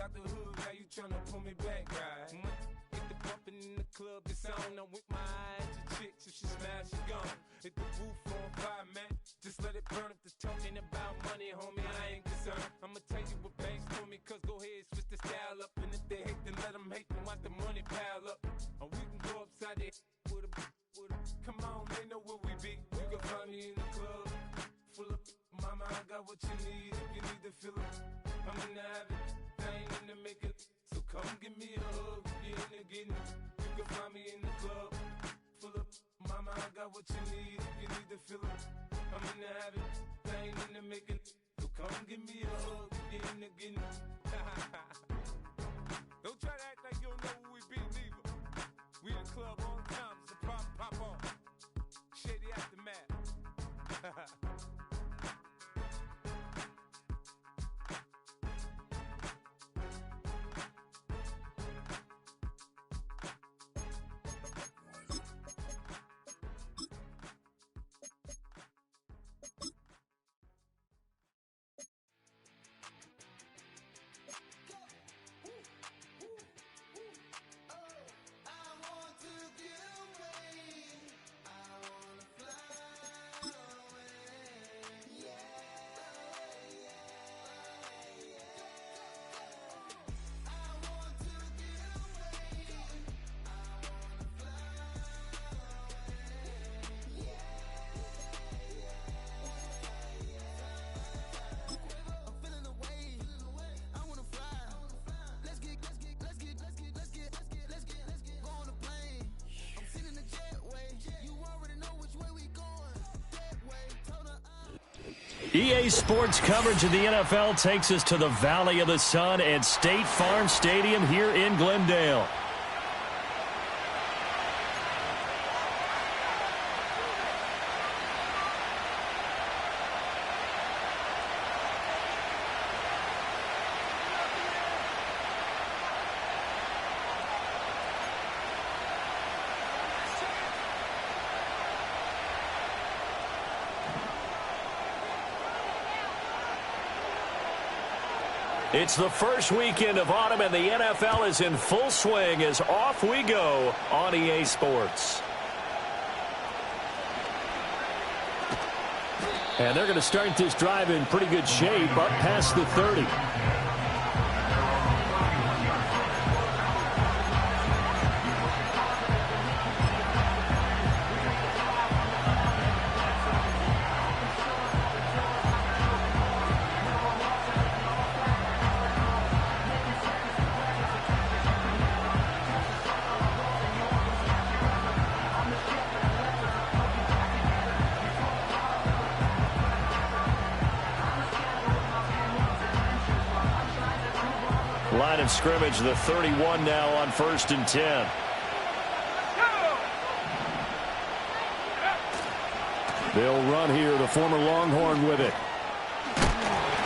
out the hood, now you tryna pull me back, right? Hit the bumpin' in the club, it's on. I'm with my eyes to chicks, if she smash, she gone. Hit the roof on fire, man. Just let it burn. If they're talking about money, homie, I ain't concerned. I'ma tell you what banks for me, cause go ahead, switch the style up. And if they hate, then let them hate, then watch the money pile up. Or we can go upside there with a. Come on, they know where we be. You can find me in the club, full of mama, I got what you need. If you need to fill it, I'm in the habit, I ain't in the make it. So come give me a hug, if you're in the getting it. You can find me in the club, full of mama, I got what you need. If you need to fill it, I'm in the habit, I ain't in the make it. So come give me a hug, if you're in the getting it. Don't try to act like you don't know who we be, neither. We in the club all the time, it's a pop on. Shady Aftermath. EA Sports coverage of the NFL takes us to the Valley of the Sun at State Farm Stadium here in Glendale. It's the first weekend of autumn, and the NFL is in full swing as off we go on EA Sports. And they're going to start this drive in pretty good shape, up past the 30. Line of scrimmage, the 31 now on 1st and 10. They'll run here, the former Longhorn with it.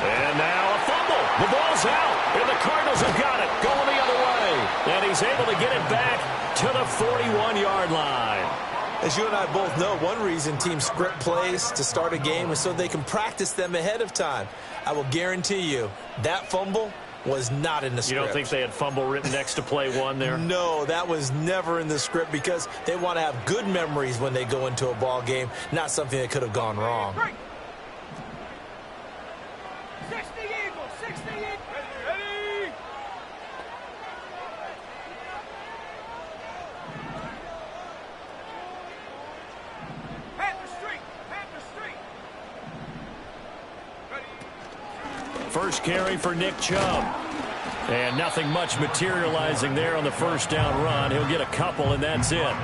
And now a fumble. The ball's out, and the Cardinals have got it, going the other way. And he's able to get it back to the 41-yard line. As you and I both know, one reason teams script plays to start a game is so they can practice them ahead of time. I will guarantee you that fumble was not in the script. You don't think they had fumble written next to play one there? No, that was never in the script because they want to have good memories when they go into a ball game, not something that could have gone wrong. 60 Eagles, 60 Eagles. Ready. Panther Street, Panther Street. Ready. First carry for Nick Chubb. And nothing much materializing there on the first down run. He'll get a couple, and that's it.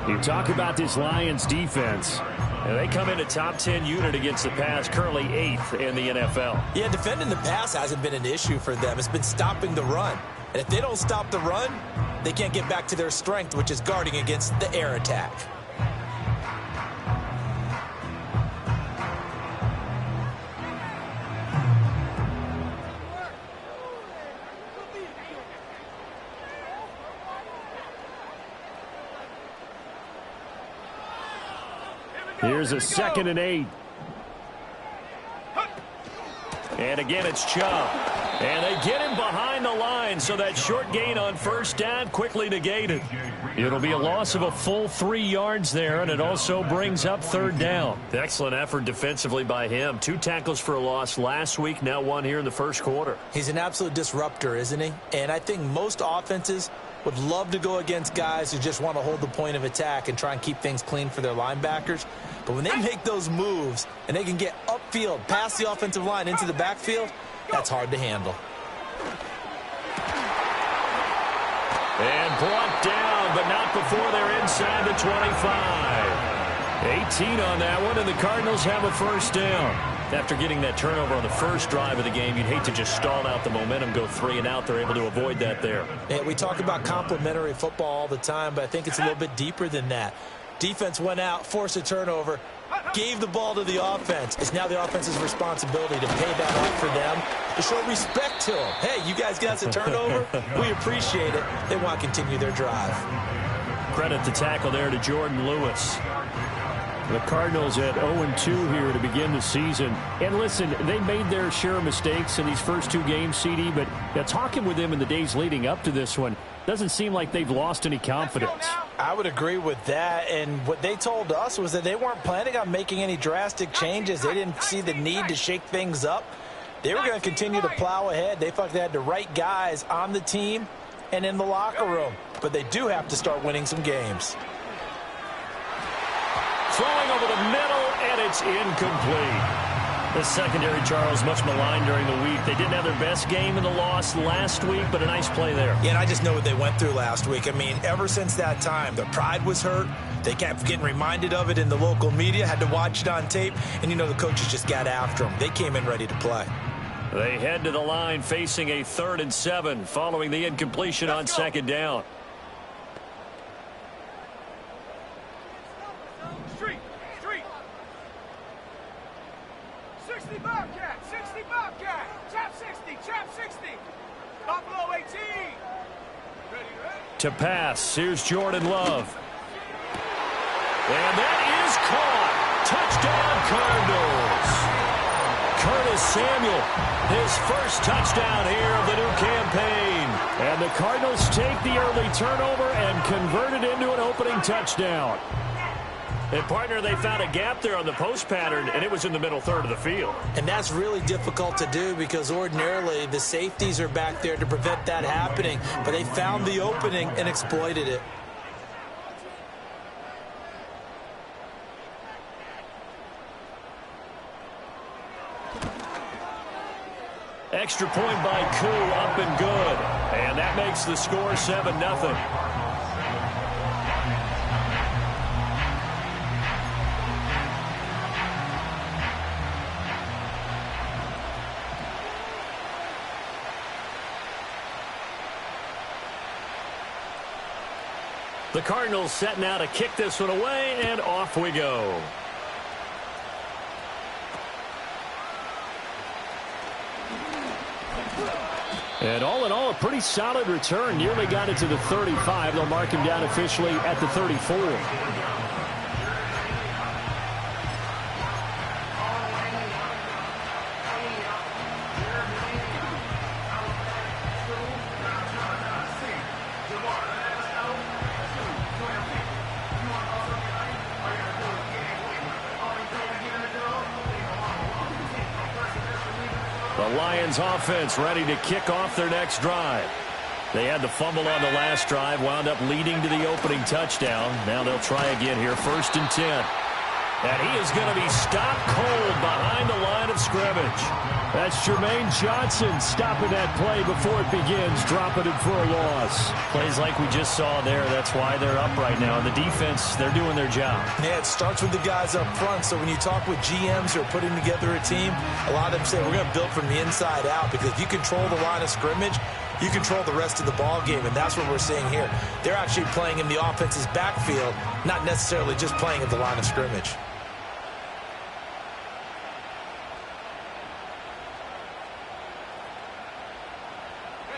You talk about this Lions defense. And they come in a top 10 unit against the pass, currently 8th in the NFL. Yeah, defending the pass hasn't been an issue for them. It's been stopping the run. And if they don't stop the run, they can't get back to their strength, which is guarding against the air attack. Here's a 2nd and 8. And again, it's Chubb. And they get him behind the line, so that short gain on first down quickly negated. It'll be a loss of a full 3 yards there, and it also brings up third down. Excellent effort defensively by him. 2 tackles for a loss last week, now 1 here in the first quarter. He's an absolute disruptor, isn't he? And I think most offenses would love to go against guys who just want to hold the point of attack and try and keep things clean for their linebackers. But when they make those moves and they can get upfield, past the offensive line into the backfield, that's hard to handle. And brought down, but not before they're inside the 25. 18 on that one, and the Cardinals have a first down. After getting that turnover on the first drive of the game, you'd hate to just stall out the momentum, go 3 and out. They're able to avoid that there. And we talk about complementary football all the time, but I think it's a little bit deeper than that. Defense went out, forced a turnover, gave the ball to the offense. It's now the offense's responsibility to pay that off for them, to show respect to them. Hey, you guys got us a turnover. We appreciate it. They want to continue their drive. Credit the tackle there to Jordan Lewis. The Cardinals at 0-2 here to begin the season. And listen, they made their share of mistakes in these first 2 games, CD, but talking with them in the days leading up to this one, doesn't seem like they've lost any confidence. I would agree with that, and what they told us was that they weren't planning on making any drastic changes. They didn't see the need to shake things up. They were going to continue to plow ahead. They felt they had the right guys on the team and in the locker room, but they do have to start winning some games. Throwing over the middle, and it's incomplete. The secondary, Charles, much maligned during the week. They didn't have their best game in the loss last week, but a nice play there. Yeah, and I just know what they went through last week. I mean, ever since that time, their pride was hurt. They kept getting reminded of it in the local media, had to watch it on tape, and you know the coaches just got after them. They came in ready to play. They head to the line facing a 3rd and 7 following the incompletion on second down. Street. 60 Bobcat. Chap 60. Buffalo 18. Ready. To pass, here's Jordan Love. And that is caught. Touchdown, Cardinals. Curtis Samuel, his first touchdown here of the new campaign. And the Cardinals take the early turnover and convert it into an opening touchdown. And, partner, they found a gap there on the post pattern, and it was in the middle third of the field. And that's really difficult to do because ordinarily the safeties are back there to prevent that happening. But they found the opening and exploited it. Extra point by Koo, up and good. And that makes the score 7-0. The Cardinals setting out to kick this one away, and off we go. And all in all, a pretty solid return. Nearly got it to the 35. They'll mark him down officially at the 34. The Lions offense ready to kick off their next drive. They had the fumble on the last drive, wound up leading to the opening touchdown. Now they'll try again here, 1st and 10. And he is going to be stopped cold behind the line of scrimmage. That's Jermaine Johnson stopping that play before it begins, dropping it for a loss. Plays like we just saw there. That's why they're up right now. And the defense, they're doing their job. Yeah, it starts with the guys up front. So when you talk with GMs who are putting together a team, a lot of them say we're going to build from the inside out, because if you control the line of scrimmage, you control the rest of the ball game, and that's what we're seeing here. They're actually playing in the offense's backfield, not necessarily just playing at the line of scrimmage.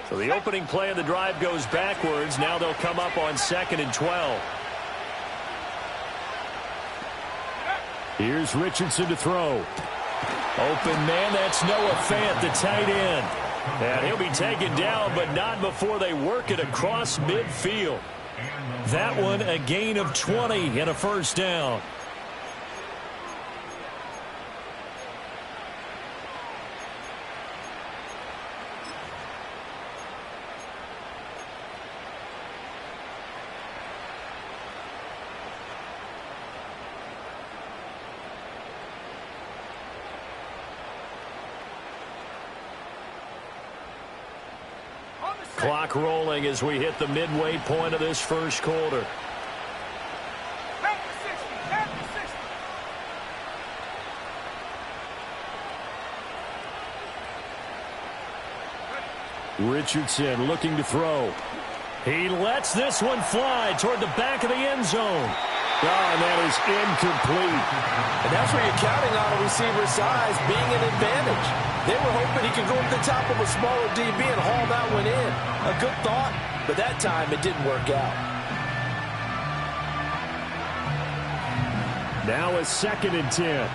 So the opening play of the drive goes backwards. Now they'll come up on 2nd and 12. Here's Richardson to throw. Open man, that's Noah Fant, the tight end. And he'll be taken down, but not before they work it across midfield. That one a gain of 20 and a first down. Clock rolling as we hit the midway point of this first quarter. Richardson looking to throw. He lets this one fly toward the back of the end zone. Oh, and that is incomplete. And that's where you're counting on a receiver's size being an advantage. They were hoping he could go to the top of a smaller DB and haul that one in. A good thought, but that time it didn't work out. Now a 2nd and 10.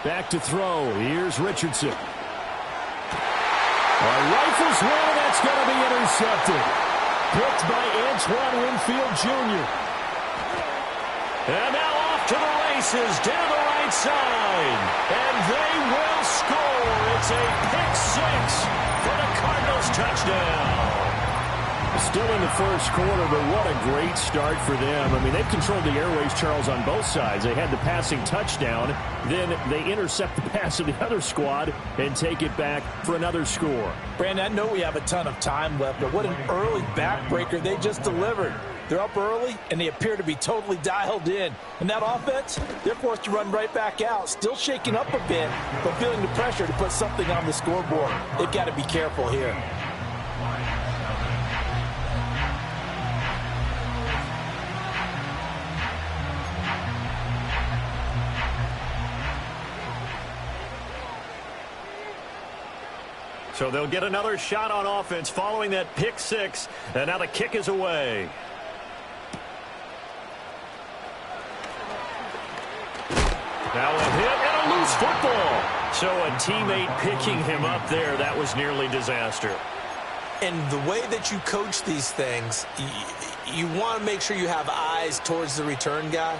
Back to throw. Here's Richardson. Rifles one, that's going to be intercepted. Picked by Antoine Winfield Jr. And now off to the races down the right side. And they will score. It's a pick 6 for the Cardinals touchdown. Still in the first quarter, but what a great start for them. I mean, they've controlled the airways, Charles, on both sides. They had the passing touchdown. Then they intercept the pass of the other squad and take it back for another score. Brandon, I know we have a ton of time left, but what an early backbreaker they just delivered. They're up early, and they appear to be totally dialed in. And that offense, they're forced to run right back out, still shaking up a bit, but feeling the pressure to put something on the scoreboard. They've got to be careful here. So they'll get another shot on offense following that pick 6. And now the kick is away. Now a hit and a loose football. So a teammate picking him up there, that was nearly disaster. And the way that you coach these things, you want to make sure you have eyes towards the return guy,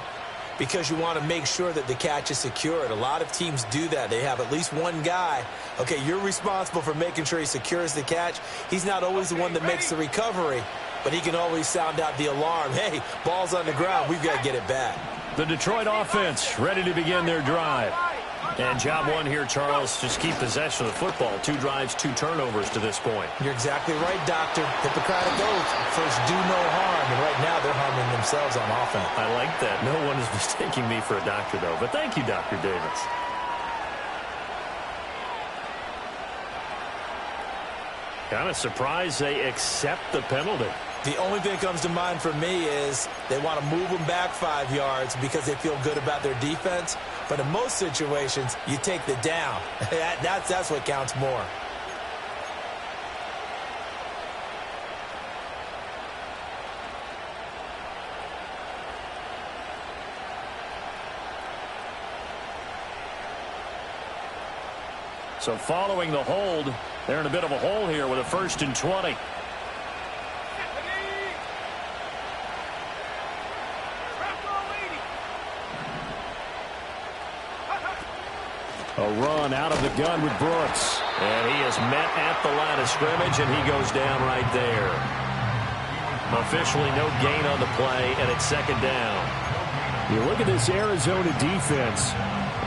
because you want to make sure that the catch is secured. A lot of teams do that. They have at least one guy. Okay, you're responsible for making sure he secures the catch. He's not always the one that makes the recovery, but he can always sound out the alarm. Hey, ball's on the ground. We've got to get it back. The Detroit offense ready to begin their drive. And job one here, Charles, just keep possession of the football. 2 drives, 2 turnovers to this point. You're exactly right, Doctor. Hippocratic oath. First, do no harm. And right now, they're harming themselves on offense. I like that. No one is mistaking me for a doctor, though. But thank you, Dr. Davis. Kind of surprised they accept the penalty. The only thing that comes to mind for me is they want to move them back 5 yards because they feel good about their defense. But in most situations, you take the down. That's what counts more. So following the hold, they're in a bit of a hole here with a 1st and 20. A run out of the gun with Brooks. And he is met at the line of scrimmage, and he goes down right there. Officially no gain on the play, and it's 2nd down. You look at this Arizona defense.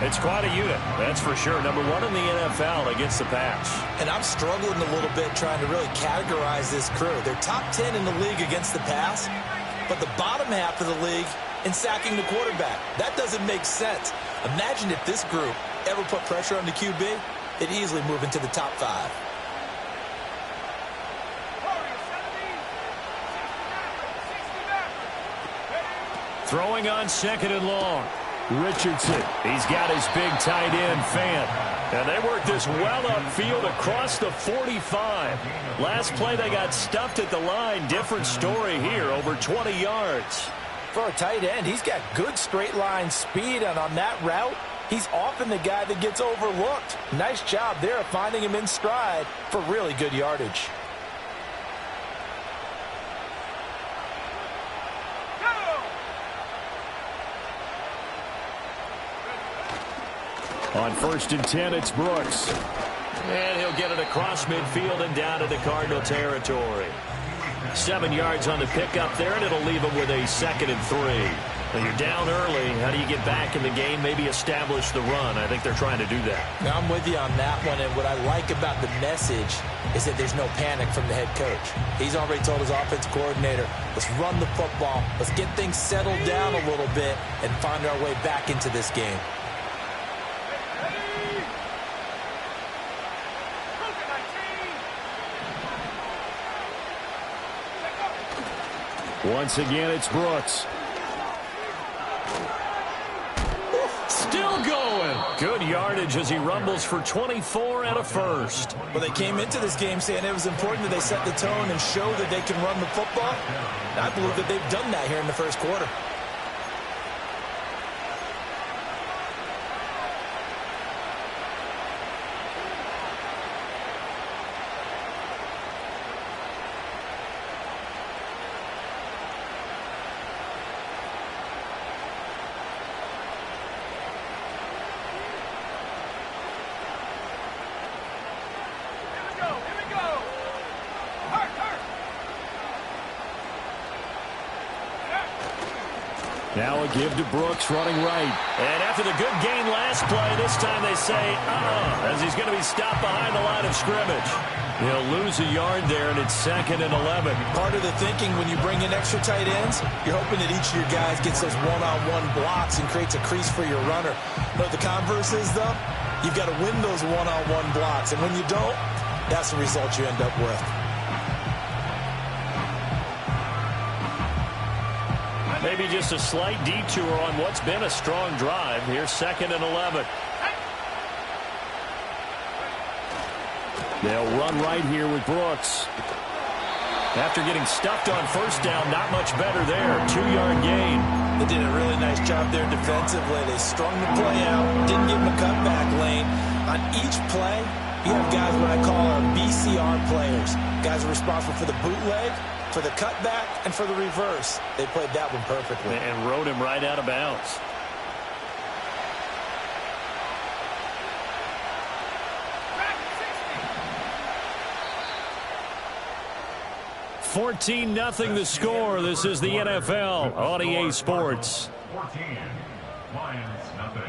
It's quite a unit, that's for sure. Number 1 in the NFL against the pass. And I'm struggling a little bit trying to really categorize this crew. They're top 10 in the league against the pass, but the bottom half of the league in sacking the quarterback. That doesn't make sense. Imagine if this group ever put pressure on the QB, they'd easily move into the top 5. Throwing on 2nd and long. Richardson, he's got his big tight end, Fant. And they work this well upfield across the 45. Last play they got stuffed at the line. Different story here, over 20 yards. For a tight end, he's got good straight line speed, and on that route, he's often the guy that gets overlooked. Nice job there of finding him in stride for really good yardage. On 1st and 10, it's Brooks. And he'll get it across midfield and down into Cardinal territory. 7 yards on the pickup there, and it'll leave him with a 2nd and 3. Now you're down early. How do you get back in the game, maybe establish the run? I think they're trying to do that. Now, I'm with you on that one, and what I like about the message is that there's no panic from the head coach. He's already told his offensive coordinator, let's run the football, let's get things settled down a little bit and find our way back into this game. Once again, it's Brooks. Still going. Good yardage as he rumbles for 24 and a first. Well, they came into this game saying it was important that they set the tone and show that they can run the football. I believe that they've done that here in the first quarter. Now a give to Brooks running right. And after the good gain last play, this time they say, as he's going to be stopped behind the line of scrimmage. He'll lose a yard there, and it's 2nd and 11. Part of the thinking when you bring in extra tight ends, you're hoping that each of your guys gets those one-on-one blocks and creates a crease for your runner. But the converse is, though, you've got to win those one-on-one blocks. And when you don't, that's the result you end up with. Maybe just a slight detour on what's been a strong drive. Here's 2nd and 11. They'll run right here with Brooks. After getting stuffed on first down, not much better there. 2-yard gain. They did a really nice job there defensively. They strung the play out, didn't give him a cutback lane. On each play, you have guys what I call our BCR players. Guys are responsible for the bootleg, for the cutback, and for the reverse. They played that one perfectly. And rode him right out of bounds. $14-0 the score. This is the NFL on EA Sports. 14, Lions, nothing.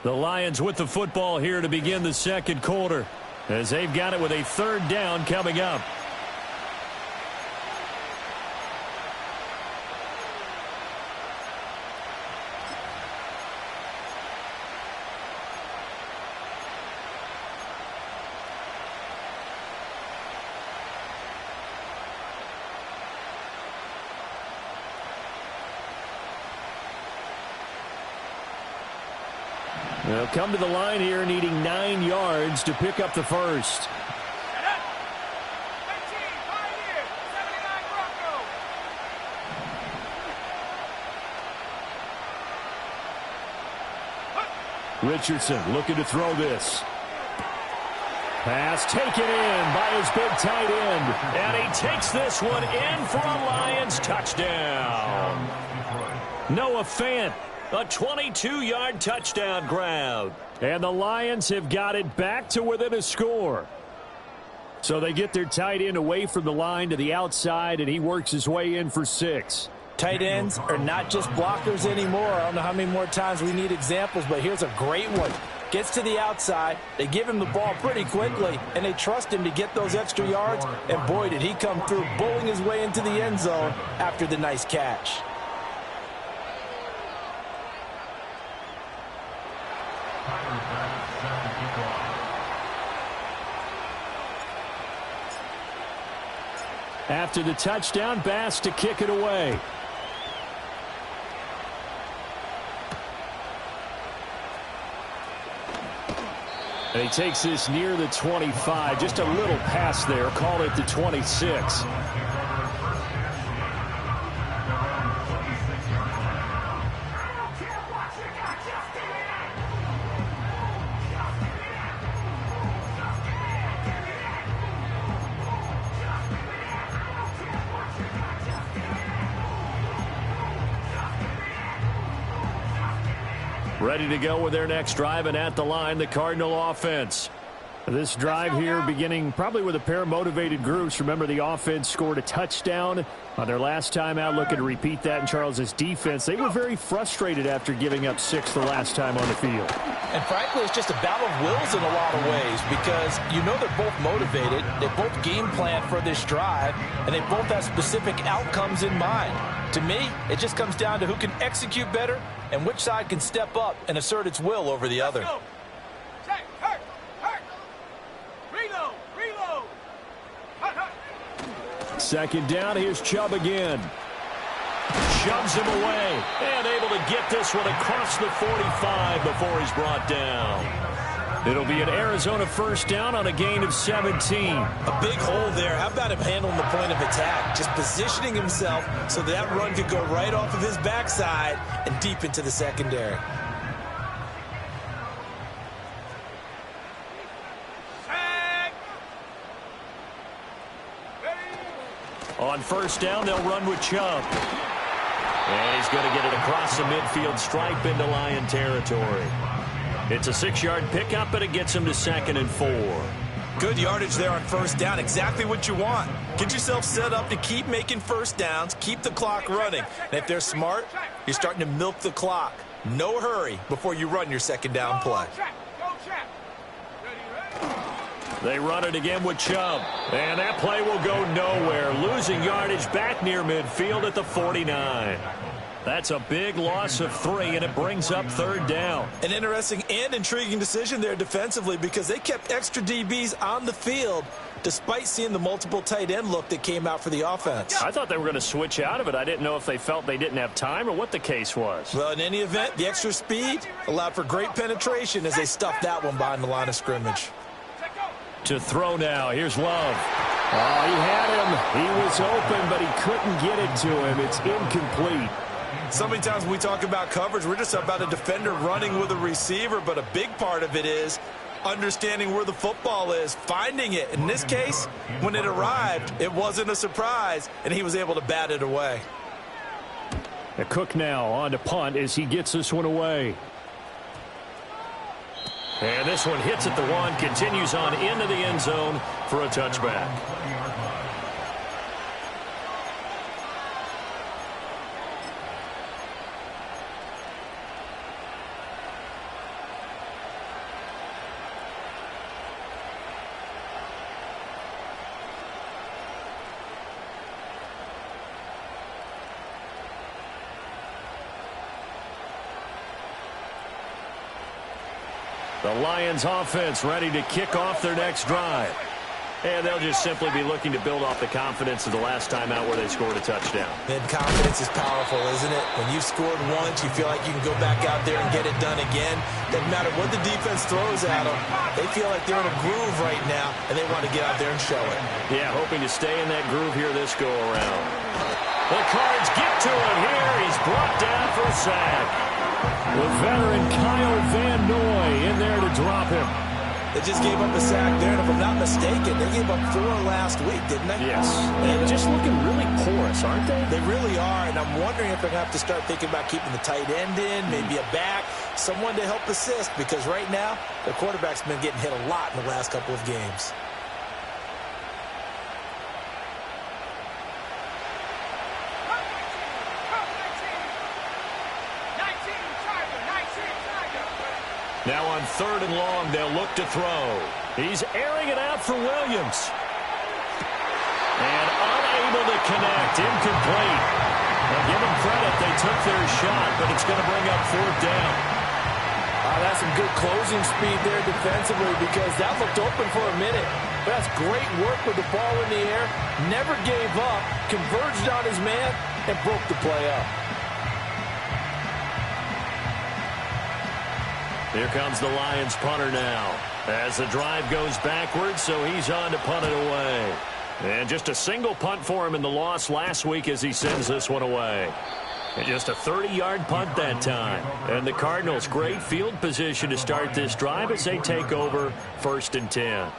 The Lions with the football here to begin the second quarter, as they've got it with a 3rd down coming up. They'll come to the line here needing 9 yards to pick up the first. Richardson looking to throw this. Pass taken in by his big tight end. And he takes this one in for a Lions touchdown. Noah Fant. A 22-yard touchdown grab. And the Lions have got it back to within a score. So they get their tight end away from the line to the outside, and he works his way in for 6. Tight ends are not just blockers anymore. I don't know how many more times we need examples, but here's a great one. Gets to the outside, they give him the ball pretty quickly, and they trust him to get those extra yards, and boy, did he come through, bowling his way into the end zone after the nice catch. After the touchdown, Bass to kick it away. And he takes this near the 25. Just a little pass there. Called it the 26. Ready to go with their next drive, and at the line, the Cardinal offense. This drive here beginning probably with a pair of motivated groups. Remember, the offense scored a touchdown on their last time out. Looking to repeat that in Charles's defense. They were very frustrated after giving up 6 the last time on the field. And frankly, it's just a battle of wills in a lot of ways because you know they're both motivated. They both game plan for this drive, and they both have specific outcomes in mind. To me, it just comes down to who can execute better and which side can step up and assert its will over the other. Second down, here's Chubb again. Shoves him away and able to get this one across the 45 before he's brought down. It'll be an Arizona first down on a gain of 17. A big hole there. How about him handling the point of attack? Just positioning himself so that run could go right off of his backside and deep into the secondary. On first down, they'll run with Chubb. And he's going to get it across the midfield stripe into Lion territory. It's a 6-yard pickup, and it gets him to 2nd and 4. Good yardage there on first down. Exactly what you want. Get yourself set up to keep making first downs, keep the clock running. And if they're smart, you're starting to milk the clock. No hurry before you run your second down play. They run it again with Chubb. And that play will go nowhere. Losing yardage back near midfield at the 49. That's a big loss of 3, and it brings up 3rd down. An interesting and intriguing decision there defensively because they kept extra DBs on the field despite seeing the multiple tight end look that came out for the offense. I thought they were going to switch out of it. I didn't know if they felt they didn't have time or what the case was. Well, in any event, the extra speed allowed for great penetration as they stuffed that one behind the line of scrimmage. To throw now. Here's Love. Oh, he had him. He was open, but he couldn't get it to him. It's incomplete. So many times when we talk about coverage, we're just about a defender running with a receiver, but a big part of it is understanding where the football is, finding it. In this case, when it arrived, it wasn't a surprise, and he was able to bat it away. Cook now on to punt as he gets this one away. And this one hits at the 1, continues on into the end zone for a touchback. The Lions offense ready to kick off their next drive. And they'll just simply be looking to build off the confidence of the last time out where they scored a touchdown. And confidence is powerful, isn't it? When you've scored once, you feel like you can go back out there and get it done again. Doesn't matter what the defense throws at them. They feel like they're in a groove right now, and they want to get out there and show it. Yeah, hoping to stay in that groove here this go-around. The Cards get to him here. He's brought down for a sack. The veteran Kyle Van Noy in there to drop him. They just gave up a sack there, and if I'm not mistaken, they gave up 4 last week, didn't they? Yes. And just looking really porous, aren't they? They really are, and I'm wondering if they're going to have to start thinking about keeping the tight end in, maybe a back, someone to help assist, because right now, the quarterback's been getting hit a lot in the last couple of games. Now on 3rd and long, they'll look to throw. He's airing it out for Williams. And unable to connect, incomplete. Now give them credit, they took their shot, but it's going to bring up 4th down. That's some good closing speed there defensively because that looked open for a minute. But that's great work with the ball in the air. Never gave up, converged on his man, and broke the play up. Here comes the Lions punter now. as the drive goes backwards, so he's on to punt it away. And just a single punt for him in the loss last week as he sends this one away. And just a 30-yard punt that time. And the Cardinals, great field position to start this drive as they take over 1st and 10.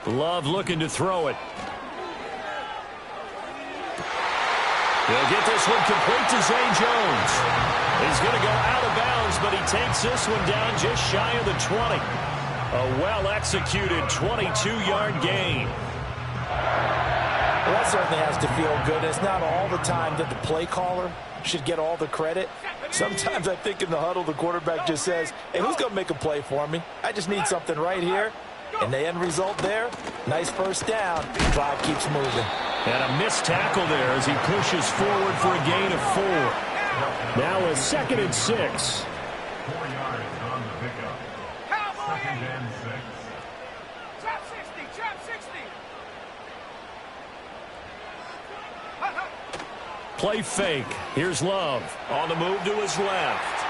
Love looking to throw it. He'll get this one complete to Zay Jones. He's going to go out of bounds, but he takes this one down just shy of the 20. A well-executed 22-yard gain. Well, that certainly has to feel good. It's not all the time that the play caller should get all the credit. Sometimes I think in the huddle, the quarterback just says, hey, who's going to make a play for me? I just need something right here. And the end result there, nice first down. Drive keeps moving. And a missed tackle there as he pushes forward for a gain of 4. Now a 2nd and 6. 4 yards on the pickup. 2nd and 6. Trap 60, trap 60. Play fake. Here's Love on the move to his left.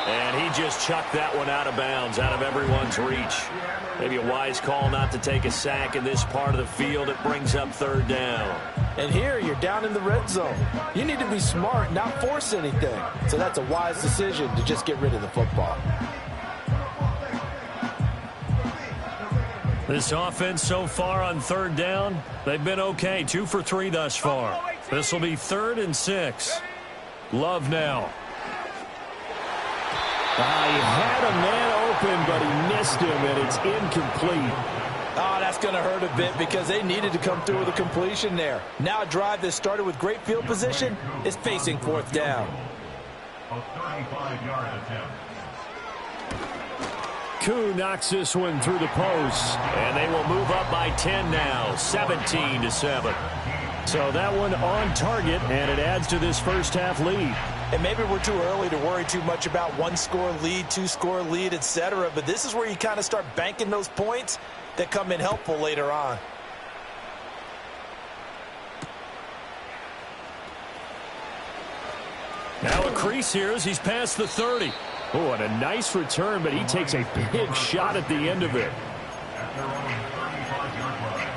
And he just chucked that one out of bounds, out of everyone's reach. Maybe a wise call not to take a sack in this part of the field. It brings up 3rd down. And here you're down in the red zone. You need to be smart, not force anything. So that's a wise decision to just get rid of the football. This offense so far on 3rd down, they've been okay. 2 for 3 thus far. This will be 3rd and 6. Love now. He had a man open, but he missed him, and it's incomplete. Oh, that's going to hurt a bit because they needed to come through with a completion there. Now a drive that started with great field position is facing 4th down. A 35-yard attempt. Koo knocks this one through the post, and they will move up by 10 now, 17-7. So that one on target, and it adds to this first half lead. And maybe we're too early to worry too much about 1-score lead, 2-score lead, etc. But this is where you kind of start banking those points that come in helpful later on. Now a crease here as he's past the 30. Oh, and a nice return, but he takes a big shot at the end of it. At their own 35-yard line.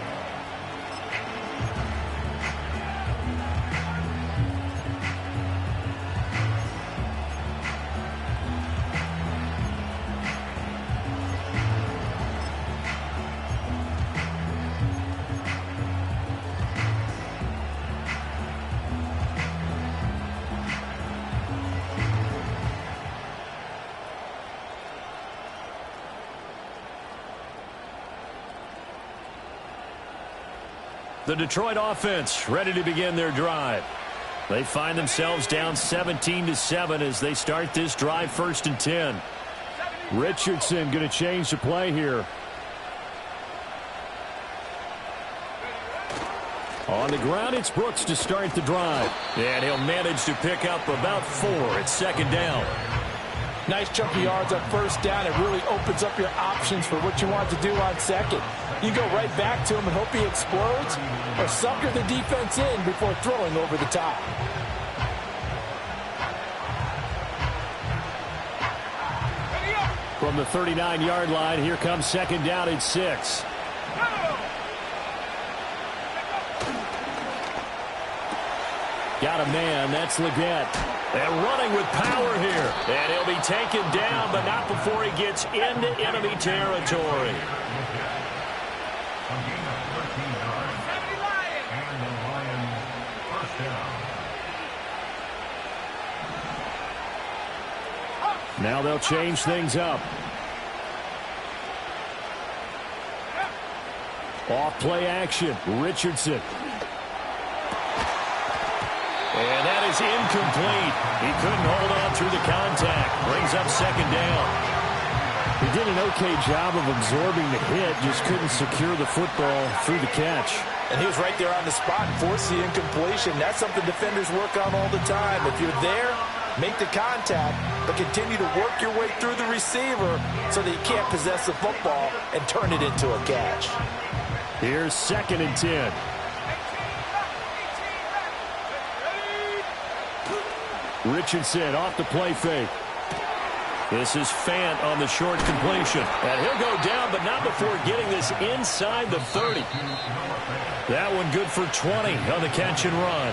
The Detroit offense ready to begin their drive. They find themselves down 17-7 as they start this drive 1st and 10. Richardson going to change the play here. On the ground, it's Brooks to start the drive. And he'll manage to pick up about 4 at 2nd down. Nice chunky yards on 1st down. It really opens up your options for what you want to do on 2nd. You go right back to him and hope he explodes, or sucker the defense in before throwing over the top. From the 39-yard line, here comes 2nd down and 6. Got a man, that's Leggett. And running with power here. And he'll be taken down, but not before he gets into enemy territory. Now they'll change things up. Off play action, Richardson. And that is incomplete. He couldn't hold on through the contact. Brings up 2nd down. He did an okay job of absorbing the hit, just couldn't secure the football through the catch. And he was right there on the spot, forced the incompletion. That's something defenders work on all the time. If you're there, make the contact, but continue to work your way through the receiver so that he can't possess the football and turn it into a catch. Here's 2nd and 10. Richardson off the play fake. This is Fant on the short completion. And he'll go down, but not before getting this inside the 30. That one good for 20 on the catch and run.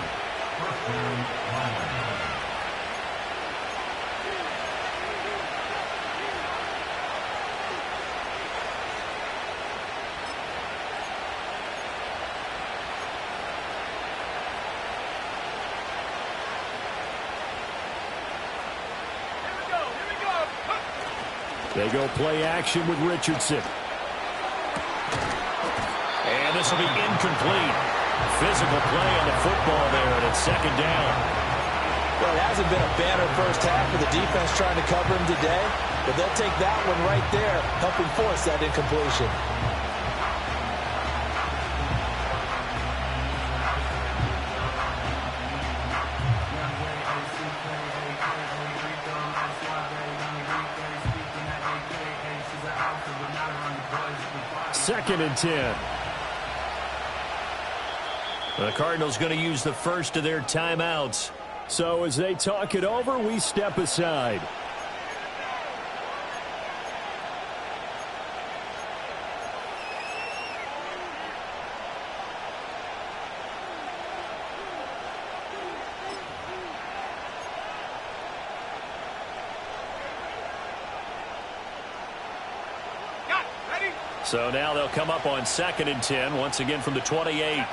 They go play action with Richardson. And this will be incomplete. Physical play on the football there, and it's 2nd down. Well, it hasn't been a banner first half for the defense trying to cover him today, but they'll take that one right there, helping force that incompletion. Second and 10. The Cardinals going to use the first of their timeouts. So as they talk it over, we step aside. So now they'll come up on 2nd and 10, once again from the 28.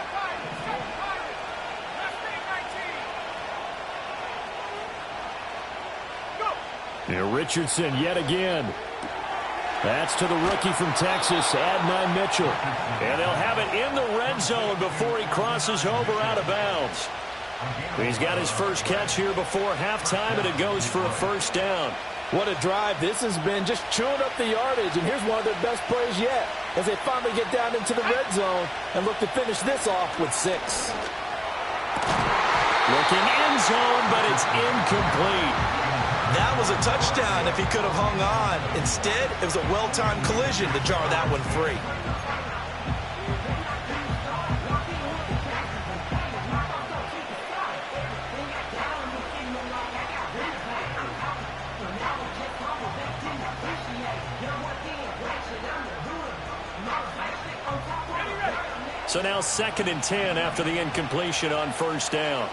Here Richardson yet again. That's to the rookie from Texas, Adnan Mitchell. And they'll have it in the red zone before he crosses over out of bounds. He's got his first catch here before halftime, and it goes for a first down. What a drive this has been, just chewing up the yardage, and here's one of their best plays yet as they finally get down into the red zone and look to finish this off with 6. Looking end zone, but it's incomplete. That was a touchdown if he could have hung on. Instead, it was a well-timed collision to jar that one free. So now 2nd and 10 after the incompletion on first down.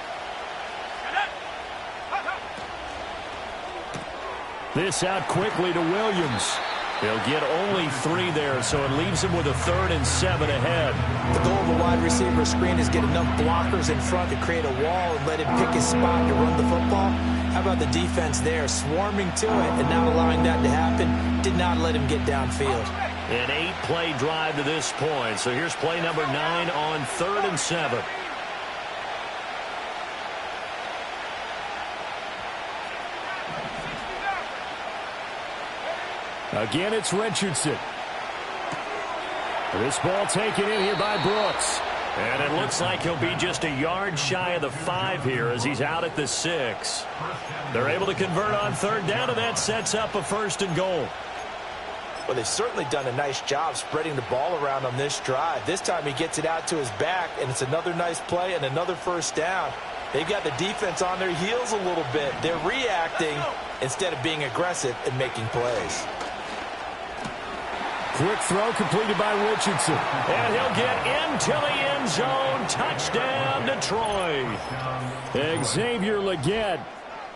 This out quickly to Williams. He'll get only 3 there, so it leaves him with a 3rd and 7 ahead. The goal of a wide receiver screen is get enough blockers in front to create a wall and let him pick his spot to run the football. How about the defense there, swarming to it and not allowing that to happen? Did not let him get downfield. An 8-play drive to this point. So here's play number 9 on 3rd and 7. Again, it's Richardson. This ball taken in here by Brooks. And it looks like he'll be just a yard shy of the 5 here as he's out at the 6. They're able to convert on 3rd down, and that sets up a 1st and goal. Well, they've certainly done a nice job spreading the ball around on this drive. This time he gets it out to his back, and it's another nice play and another 1st down. They've got the defense on their heels a little bit. They're reacting instead of being aggressive and making plays. Quick throw completed by Richardson. And he'll get into the end zone. Touchdown, Detroit. Xavier Legette,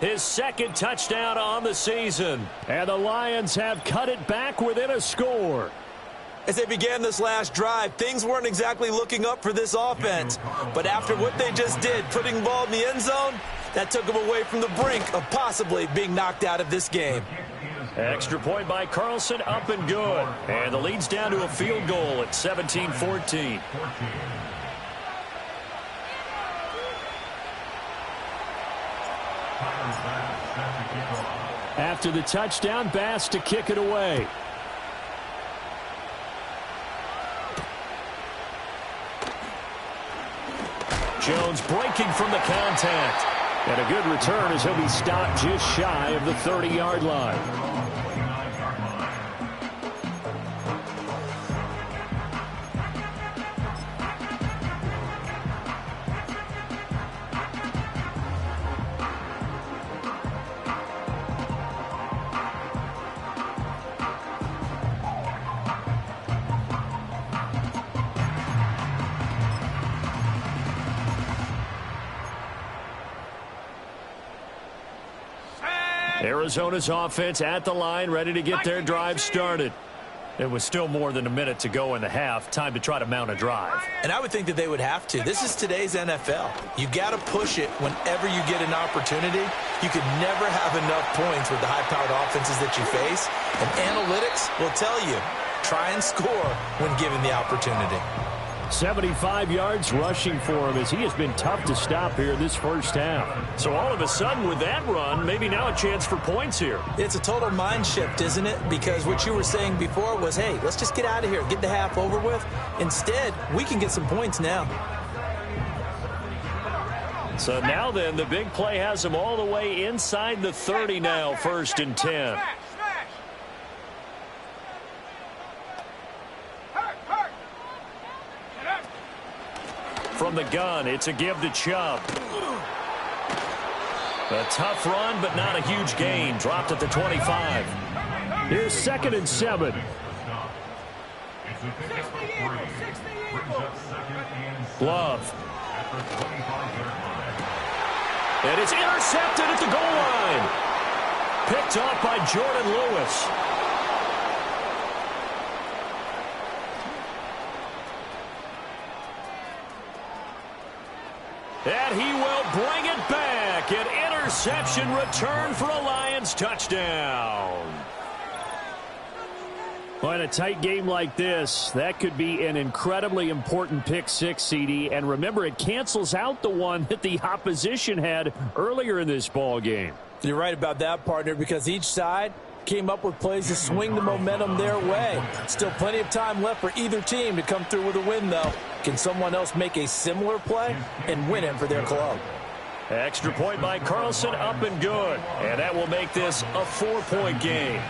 his 2nd touchdown on the season. And the Lions have cut it back within a score. As they began this last drive, things weren't exactly looking up for this offense. But after what they just did, putting the ball in the end zone, that took them away from the brink of possibly being knocked out of this game. Extra point by Carlson, up and good. And the lead's down to a field goal at 17-14. After the touchdown, Bass to kick it away. Jones breaking from the contact. And a good return as he'll be stopped just shy of the 30-yard line. Arizona's offense at the line, ready to get their drive started. It was still more than a minute to go in the half. Time to try to mount a drive. And I would think that they would have to. This is today's NFL. You got to push it whenever you get an opportunity. You could never have enough points with the high-powered offenses that you face. And analytics will tell you, try and score when given the opportunity. 75 yards rushing for him as he has been tough to stop here this first half. So all of a sudden with that run, maybe now a chance for points here. It's a total mind shift, isn't it? Because what you were saying before was, hey, let's just get out of here, get the half over with. Instead, we can get some points now. So now then, the big play has him all the way inside the 30 now, 1st and 10. From the gun, it's a give to Chubb. A tough run, but not a huge gain. Dropped at the 25. Here's 2nd and 7. Love. And it's intercepted at the goal line. Picked off by Jordan Lewis. And he will bring it back. An interception return for a Lions touchdown. Well, in a tight game like this, that could be an incredibly important pick six, CD. And remember, it cancels out the one that the opposition had earlier in this ball game. You're right about that, partner, because each side came up with plays to swing the momentum their way. Still plenty of time left for either team to come through with a win, though. Can someone else make a similar play and win it for their club? Extra point by Carlson, up and good. And that will make this a 4-point game.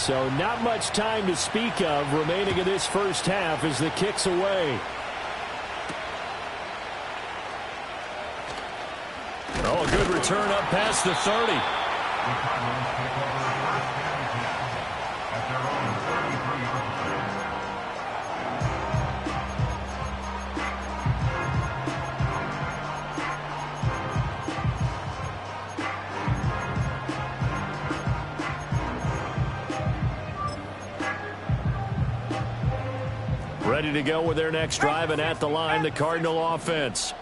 So not much time to speak of remaining in this first half as the kick's away. Oh, good return up past the 30. Ready to go with their next drive, and at the line, the Cardinal offense.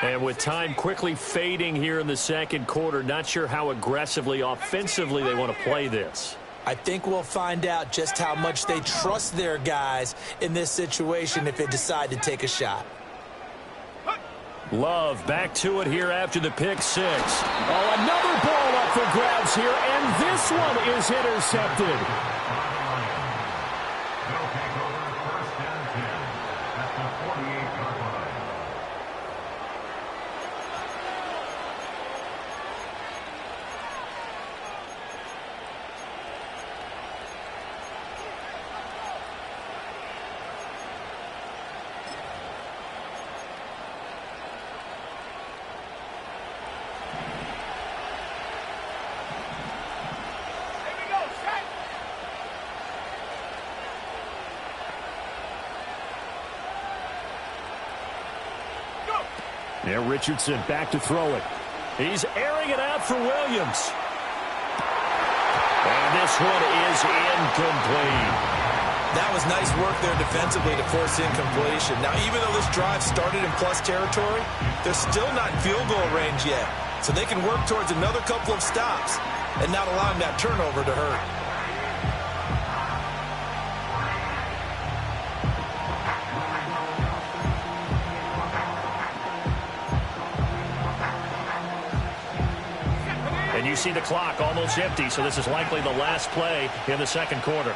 And with time quickly fading here in the second quarter, not sure how aggressively, offensively they want to play this. I think we'll find out just how much they trust their guys in this situation if they decide to take a shot. Love back to it here after the pick six. Oh, another ball up for grabs here, and this one is intercepted. There, Richardson back to throw it. He's airing it out for Williams. And this one is incomplete. That was nice work there defensively to force incompletion. Now, even though this drive started in plus territory, they're still not in field goal range yet. So they can work towards another couple of stops and not allowing that turnover to hurt. see the clock almost empty, so this is likely the last play in the second quarter.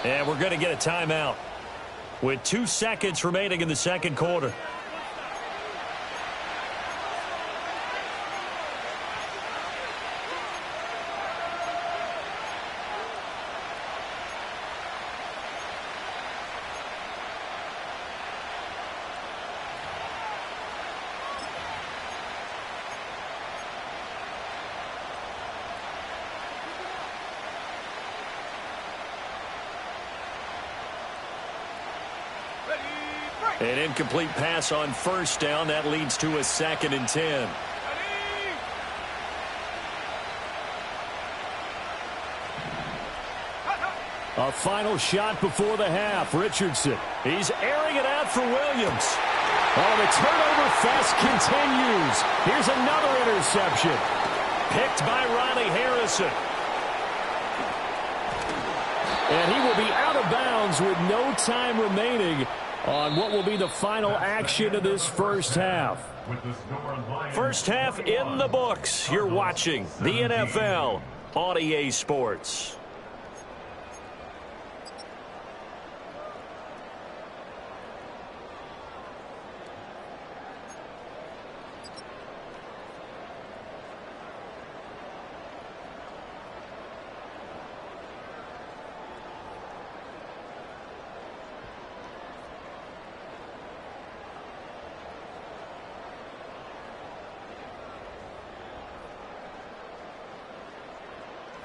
And we're going to get a timeout with 2 seconds remaining in the second quarter. An incomplete pass on first down. That leads to a 2nd and 10. A final shot before the half. Richardson. He's airing it out for Williams. Oh, the turnover fest continues. Here's another interception. Picked by Riley Harrison. And he will be out of bounds with no time remaining on what will be the final action of this first half. First half in the books. You're watching the NFL on EA Sports.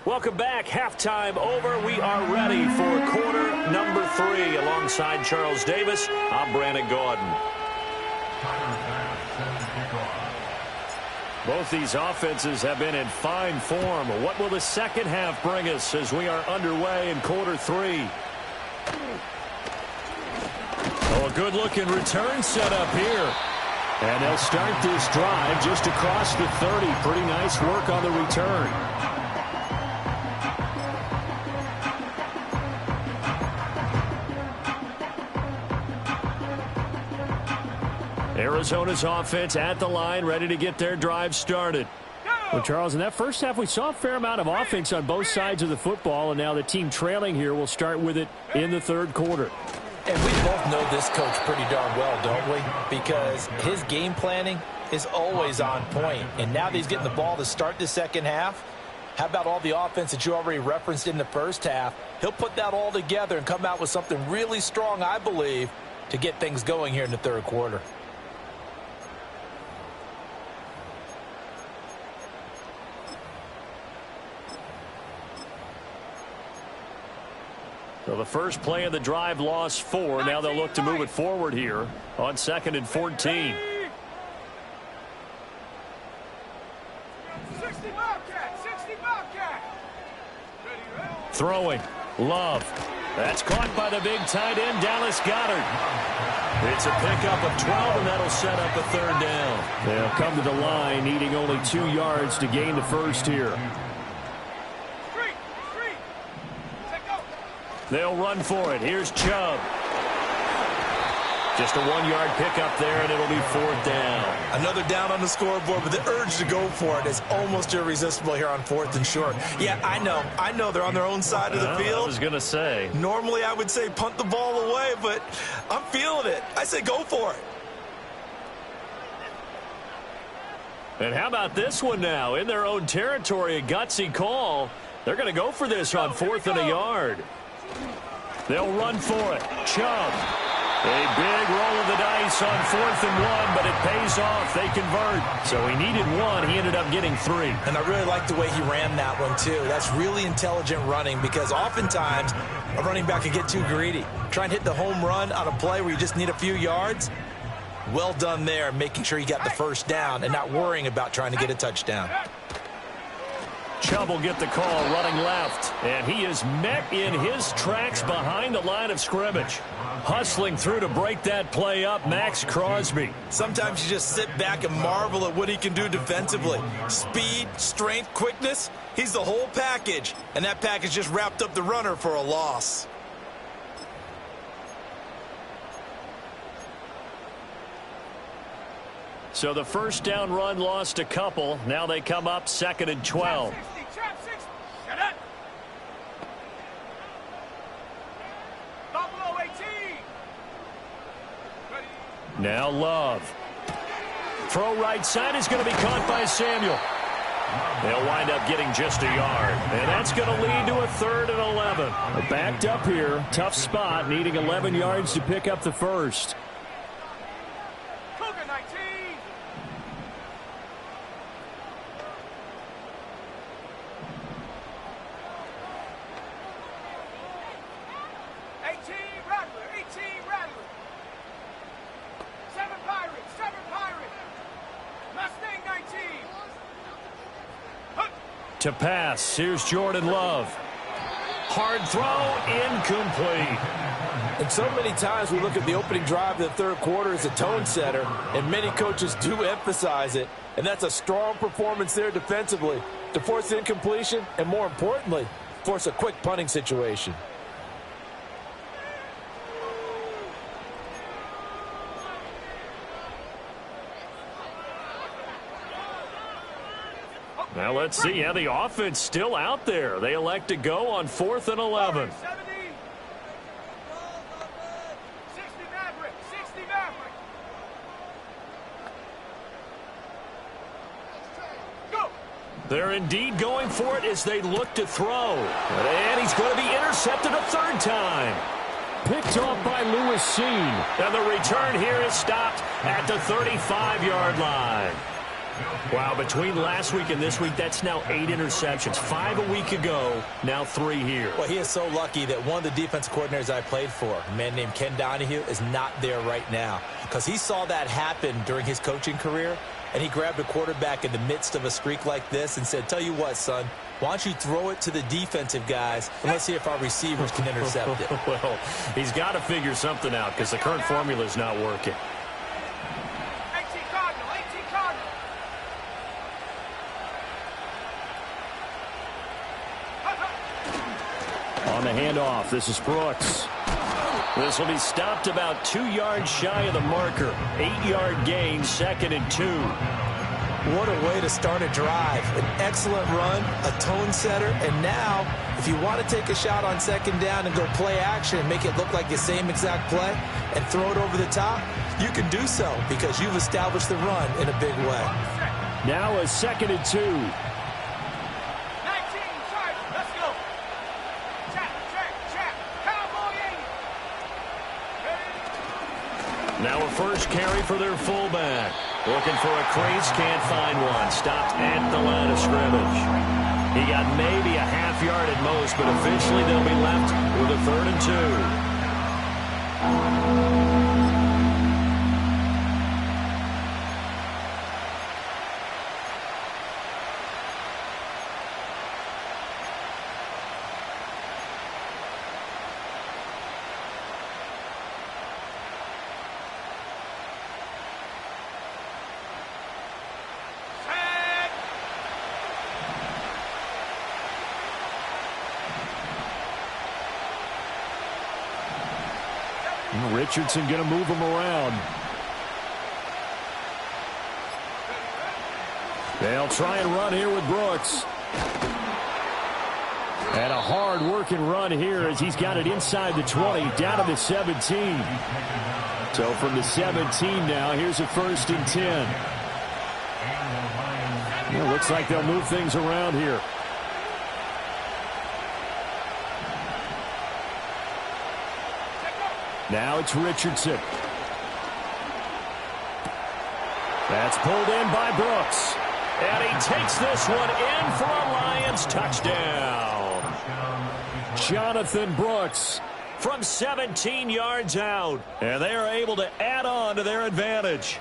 Welcome back. Halftime over. We are ready for quarter number 3. Alongside Charles Davis, I'm Brandon Gordon. Both these offenses have been in fine form. What will the second half bring us as we are underway in quarter 3? Oh, a good-looking return set up here. And they'll start this drive just across the 30. Pretty nice work on the return. Arizona's offense at the line, ready to get their drive started. Well, Charles, in that first half, we saw a fair amount of offense on both sides of the football, and now the team trailing here will start with it in the third quarter. And we both know this coach pretty darn well, don't we? Because his game planning is always on point. And now that he's getting the ball to start the second half, how about all the offense that you already referenced in the first half? He'll put that all together and come out with something really strong, I believe, to get things going here in the third quarter. So the first play of the drive lost 4. Now they'll look to move it forward here on 2nd and 14. Throwing. Love. That's caught by the big tight end, Dallas Goedert. It's a pickup of 12, and that'll set up a third down. They'll come to the line, needing only 2 yards to gain the first here. They'll run for it. Here's Chubb. Just a 1-yard pickup there, and it'll be 4th down. Another down on the scoreboard, but the urge to go for it is almost irresistible here on 4th and short. Yeah, I know they're on their own side of the field. I was going to say. Normally I would say punt the ball away, but I'm feeling it. I say go for it. And how about this one now? In their own territory, a gutsy call. They're going to go for this on 4th and a yard. They'll run for it. Chubb. A big roll of the dice on 4th and 1, but it pays off. They convert. So he needed 1. He ended up getting 3. And I really like the way he ran that one, too. That's really intelligent running because oftentimes a running back can get too greedy. Try and hit the home run on a play where you just need a few yards. Well done there, making sure you got the first down and not worrying about trying to get a touchdown. Chubb will get the call running left, and he is met in his tracks behind the line of scrimmage. Hustling through to break that play up, Max Crosby. Sometimes you just sit back and marvel at what he can do defensively. Speed, strength, quickness, he's the whole package, and that package just wrapped up the runner for a loss. So the first down run lost a couple. Now they come up 2nd and 12. Now Love. Throw right side is going to be caught by Samuel. They'll wind up getting just a yard. And that's going to lead to a 3rd and 11. Backed up here. Tough spot. Needing 11 yards to pick up the first. Cougar 19. 18 Rattler. 18 Rattler. 7 Pirates. 7 Pirates. Mustang 19. To pass, here's Jordan Love. Hard throw, incomplete. And so many times we look at the opening drive of the third quarter as a tone setter, and many coaches do emphasize it. And that's a strong performance there defensively to force incompletion and, more importantly, force a quick punting situation. Now let's see how the offense still out there. They elect to go on 4th and 11. 70. 60 Maverick. 60 Maverick. Go. They're indeed going for it as they look to throw. And he's going to be intercepted a 3rd time. Picked off by Lewis Seen. And the return here is stopped at the 35-yard line. Wow, between last week and this week, that's now 8 interceptions. 5 a week ago, now 3 here. Well, he is so lucky that one of the defense coordinators I played for, a man named Ken Donahue, is not there right now, because he saw that happen during his coaching career, and he grabbed a quarterback in the midst of a streak like this and said, tell you what, son, why don't you throw it to the defensive guys, and let's see if our receivers can intercept it. Well, he's got to figure something out because the current formula is not working. On the handoff, this is Brooks. This will be stopped about 2 yards shy of the marker. 8-yard gain, 2nd and 2. What a way to start a drive. An excellent run, a tone setter, and now, if you want to take a shot on 2nd down and go play action and make it look like the same exact play and throw it over the top, you can do so because you've established the run in a big way. Now a 2nd and 2. Now a first carry for their fullback. Looking for a crease, can't find one. Stopped at the line of scrimmage. He got maybe a half yard at most, but officially they'll be left with a 3rd and 2. Richardson going to move him around. They'll try and run here with Brooks. And a hard-working run here as he's got it inside the 20, down to the 17. So from the 17 now, here's a 1st and 10. Well, looks like they'll move things around here. Now it's Richardson. That's pulled in by Brooks. And he takes this one in for a Lions touchdown. Jonathan Brooks from 17 yards out. And they are able to add on to their advantage.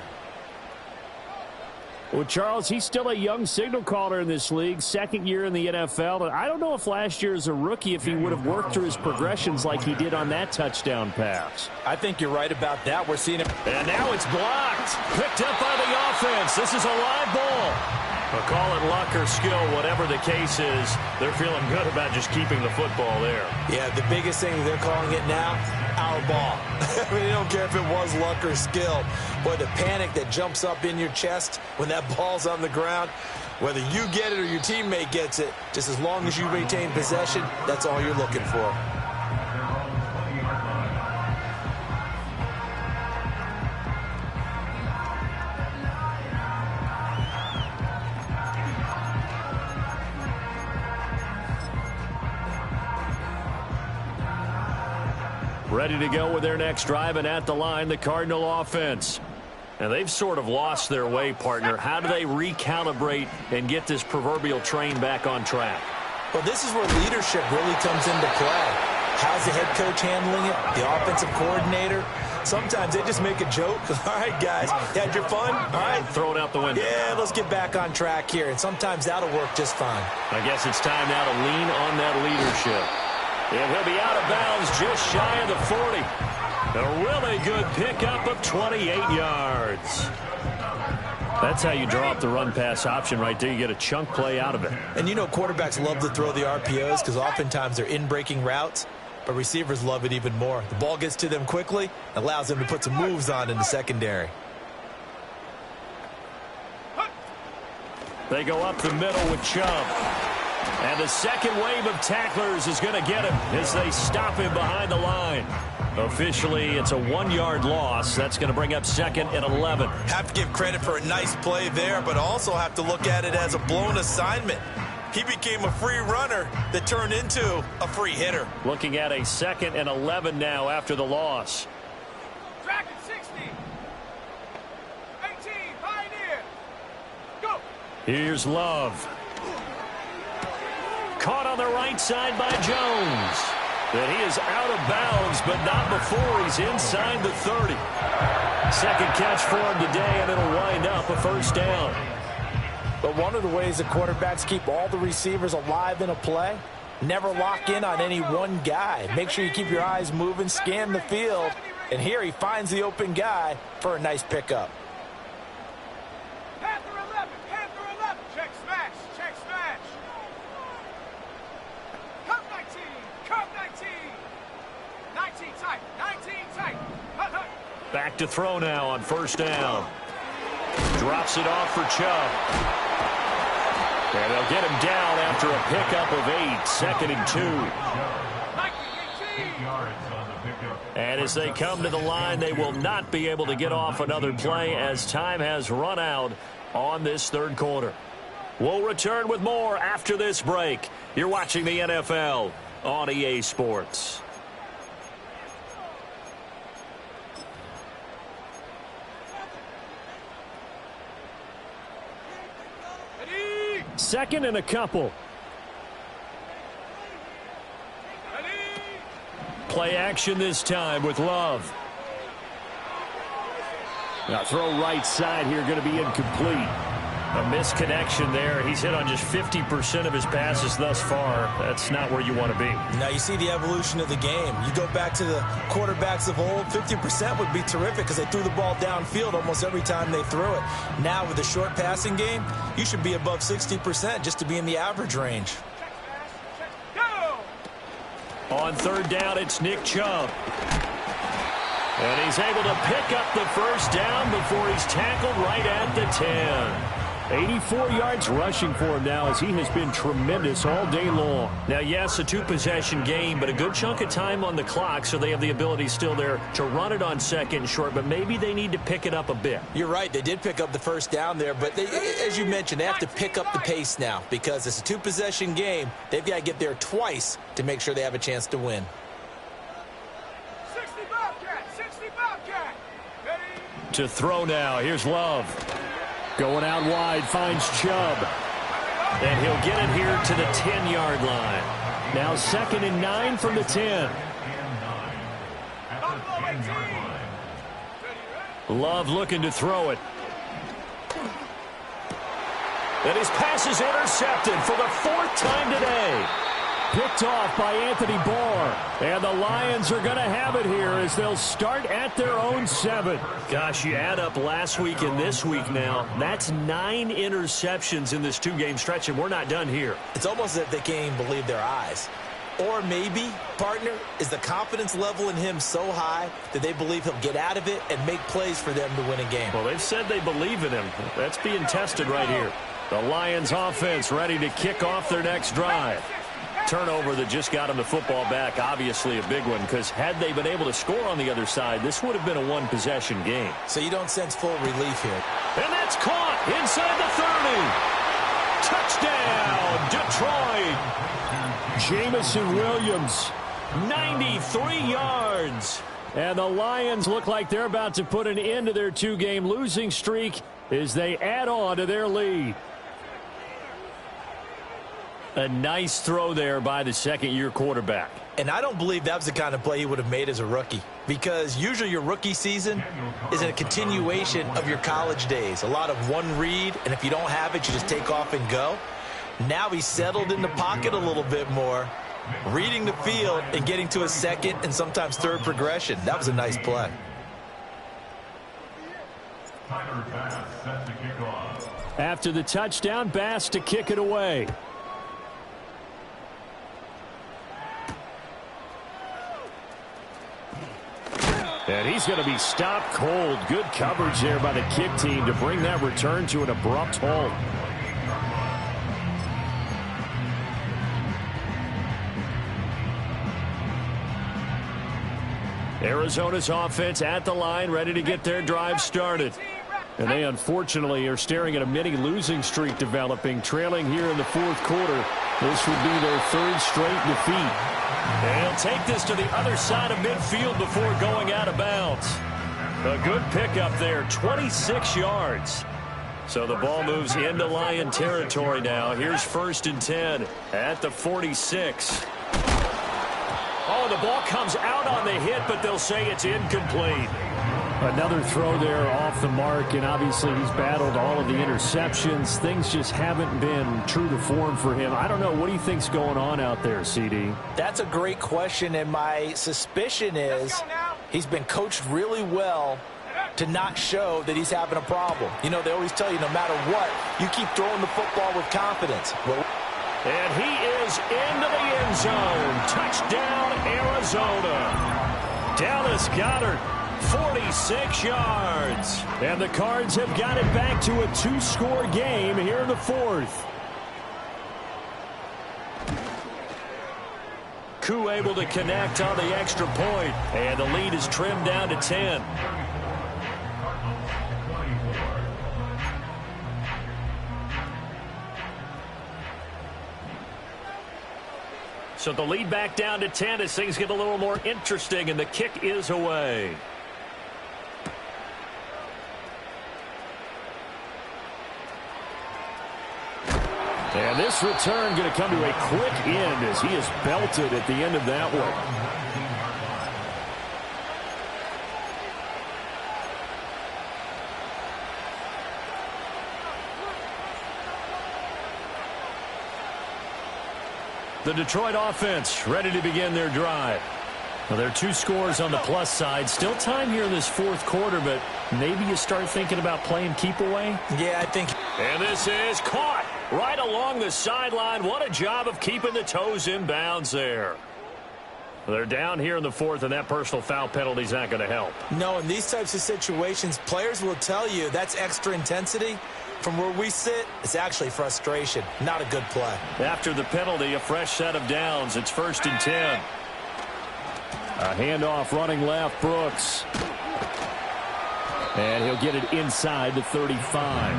Well, Charles, he's still a young signal caller in this league, 2nd year in the NFL. And I don't know if last year as a rookie if he would have worked through his progressions like he did on that touchdown pass. I think you're right about that. We're seeing it. And now it's blocked. Picked up by the offense. This is a live ball. Well, call it luck or skill, whatever the case is, they're feeling good about just keeping the football there. Yeah, the biggest thing they're calling it now, our ball. I mean, they don't care if it was luck or skill. Boy, the panic that jumps up in your chest when that ball's on the ground, whether you get it or your teammate gets it, just as long as you retain possession, that's all you're looking for. Ready to go with their next drive, and at the line, the Cardinal offense. And they've sort of lost their way, partner. How do they recalibrate and get this proverbial train back on track? Well, this is where leadership really comes into play. How's the head coach handling it? The offensive coordinator? Sometimes they just make a joke. All right, guys, had your fun? All right. Throw it out the window. Yeah, let's get back on track here. And sometimes that'll work just fine. I guess it's time now to lean on that leadership. And he'll be out of bounds just shy of the 40. A really good pickup of 28 yards. That's how you draw up the run-pass option right there. You get a chunk play out of it. And you know quarterbacks love to throw the RPOs because oftentimes they're in-breaking routes, but receivers love it even more. The ball gets to them quickly, allows them to put some moves on in the secondary. They go up the middle with Chubb. And the second wave of tacklers is going to get him as they stop him behind the line. Officially, it's a 1-yard loss. That's going to bring up 2nd and 11. Have to give credit for a nice play there, but also have to look at it as a blown assignment. He became a free runner that turned into a free hitter. Looking at a 2nd and 11 now after the loss. Track at 60. 18, Pioneer. Go. Here's Love. Caught on the right side by Jones. And he is out of bounds, but not before he's inside the 30. Second catch for him today, and it'll wind up a first down. But one of the ways the quarterbacks keep all the receivers alive in a play, never lock in on any one guy. Make sure you keep your eyes moving, scan the field, and here he finds the open guy for a nice pickup. Panther 11, Panther 11. Check smash, check smash. Cup 19, Cup 19. 19 tight, 19 tight. Hut, hut. Back to throw now on first down. Drops it off for Chubb. And they'll get him down after a pickup of 8, 2nd and 2. And as they come to the line, they will not be able to get off another play as time has run out on this third quarter. We'll return with more after this break. You're watching the NFL on EA Sports. Second and a couple. Play action this time with Love. Now throw right side here, going to be incomplete. A misconnection there. He's hit on just 50% of his passes thus far. That's not where you want to be. Now you see the evolution of the game. You go back to the quarterbacks of old, 50% would be terrific because they threw the ball downfield almost every time they threw it. Now with the short passing game, you should be above 60% just to be in the average range. On third down, it's Nick Chubb. And he's able to pick up the first down before he's tackled right at the 10. 84 yards rushing for him now as he has been tremendous all day long. Now, yes, a two-possession game, but a good chunk of time on the clock, so they have the ability still there to run it on second and short, but maybe they need to pick it up a bit. You're right. They did pick up the first down there, but they, as you mentioned, they have to pick up the pace now because it's a two-possession game. They've got to get there twice to make sure they have a chance to win. 60 Bobcat, 60 Bobcat. Ready? To throw now. Here's Love. Going out wide, finds Chubb. And he'll get it here to the 10-yard line. Now 2nd and 9 from the 10. Love looking to throw it. And his pass is intercepted for the 4th time today. picked off by Anthony Barr. And the Lions are going to have it here as they'll start at their own 7. Gosh, you add up last week and this week now. That's 9 interceptions in this 2-game stretch, and we're not done here. It's almost as if they can't even believe their eyes. Or maybe, partner, is the confidence level in him so high that they believe he'll get out of it and make plays for them to win a game. Well, they've said they believe in him. That's being tested right here. The Lions offense ready to kick off their next drive. Turnover that just got him the football back, obviously a big one, because had they been able to score on the other side, this would have been a one-possession game. So you don't sense full relief here. And that's caught inside the 30. Touchdown, Detroit. Jamison Williams, 93 yards. And the Lions look like they're about to put an end to their 2-game losing streak as they add on to their lead. A nice throw there by the second-year quarterback. And I don't believe that was the kind of play he would have made as a rookie, because usually your rookie season is a continuation of your college days. A lot of one read, and if you don't have it, you just take off and go. Now he's settled in the pocket a little bit more, reading the field and getting to a second and sometimes third progression. That was a nice play. After the touchdown, Bass to kick it away. And he's going to be stopped cold. Good coverage there by the kick team to bring that return to an abrupt halt. Arizona's offense at the line, ready to get their drive started. And they unfortunately are staring at a mini losing streak developing, trailing here in the fourth quarter. This would be their 3rd straight defeat. And he'll take this to the other side of midfield before going out of bounds. A good pickup there, 26 yards. So the ball moves into Lion territory now. Here's 1st and 10 at the 46. Oh, the ball comes out on the hit, but they'll say it's incomplete. Another throw there off the mark, and obviously he's battled all of the interceptions. Things just haven't been true to form for him. I don't know. What do you think's going on out there, CD? That's a great question, and my suspicion is he's been coached really well to not show that he's having a problem. You know, they always tell you no matter what, you keep throwing the football with confidence. And he is into the end zone. Touchdown, Arizona. Dallas Goedert, 46 yards. And the Cards have got it back to a 2-score game here in the 4th. Koo able to connect on the extra point. And the lead is trimmed down to 10. So the lead back down to 10 as things get a little more interesting, and the kick is away. And this return going to come to a quick end as he is belted at the end of that one. The Detroit offense ready to begin their drive. Well, there are 2 scores on the plus side. Still time here in this 4th quarter, but maybe you start thinking about playing keep away? Yeah, I think. And this is caught right along the sideline. What a job of keeping the toes in bounds there. They're down here in the 4th, and that personal foul penalty is not going to help. No, in these types of situations, players will tell you that's extra intensity. From where we sit, it's actually frustration. Not a good play. After the penalty, a fresh set of downs. It's 1st and 10. A handoff running left, Brooks. And he'll get it inside the 35.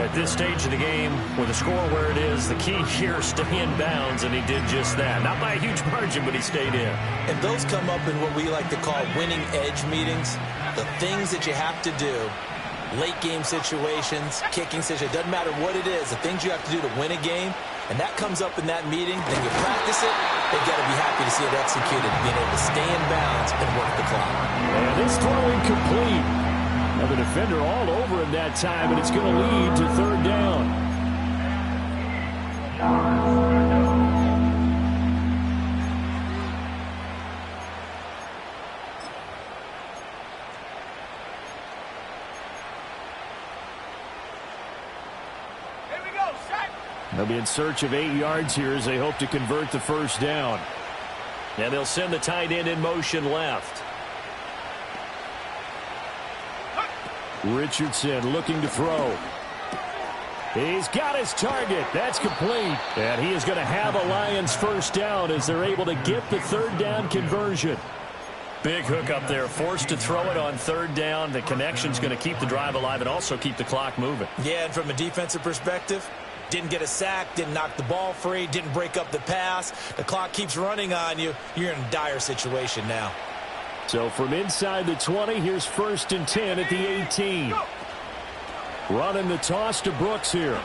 At this stage of the game, with the score where it is, the key here is stay in bounds, and he did just that. Not by a huge margin, but he stayed in. And those come up in what we like to call winning edge meetings. The things that you have to do. Late game situations, kicking situations, doesn't matter what it is, the things you have to do to win a game, and that comes up in that meeting, then you practice it, they've got to be happy to see it executed, being able to stay in bounds and work the clock. And this throw incomplete. Now the defender all over him that time, and it's going to lead to 3rd down. They'll be in search of 8 yards here as they hope to convert the first down. And they'll send the tight end in motion left. Richardson looking to throw. He's got his target. That's complete. And he is going to have a Lions first down as they're able to get the third down conversion. Big hook up there. Forced to throw it on third down. The connection's going to keep the drive alive and also keep the clock moving. Yeah, and from a defensive perspective, didn't get a sack, didn't knock the ball free, didn't break up the pass. The clock keeps running on you. You're in a dire situation now. So from inside the 20, here's 1st and 10 at the 18. Running the toss to Brooks here.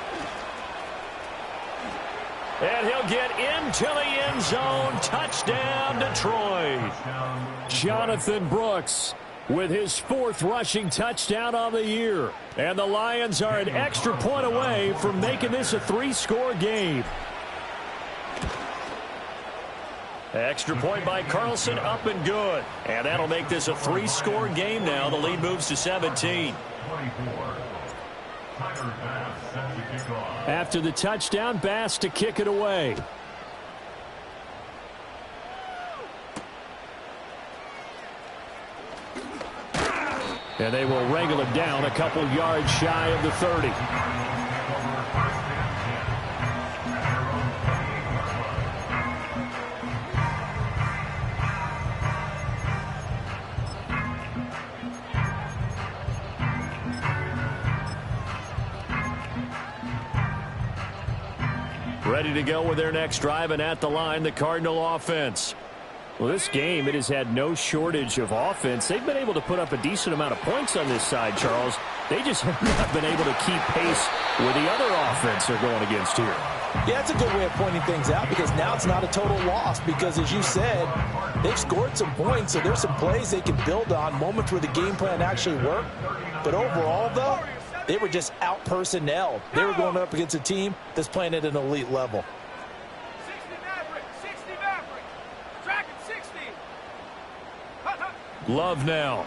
And he'll get into the end zone. Touchdown, Detroit. Jonathan Brooks with his 4th rushing touchdown on the year. And the Lions are an extra point away from making this a 3-score game. Extra point by Carlson, up and good. And that'll make this a 3-score game now. The lead moves to 17. After the touchdown, Bass to kick it away. And they will wrangle it down a couple yards shy of the 30. Ready to go with their next drive, and at the line, the Cardinal offense. Well, this game, it has had no shortage of offense. They've been able to put up a decent amount of points on this side, Charles. They just have not been able to keep pace with the other offense they're going against here. Yeah, it's a good way of pointing things out because now it's not a total loss because, as you said, they've scored some points, so there's some plays they can build on, moments where the game plan actually worked. But overall, though, they were just out-personnelled. They were going up against a team that's playing at an elite level. 60 Maverick. Tracking 60. Love now.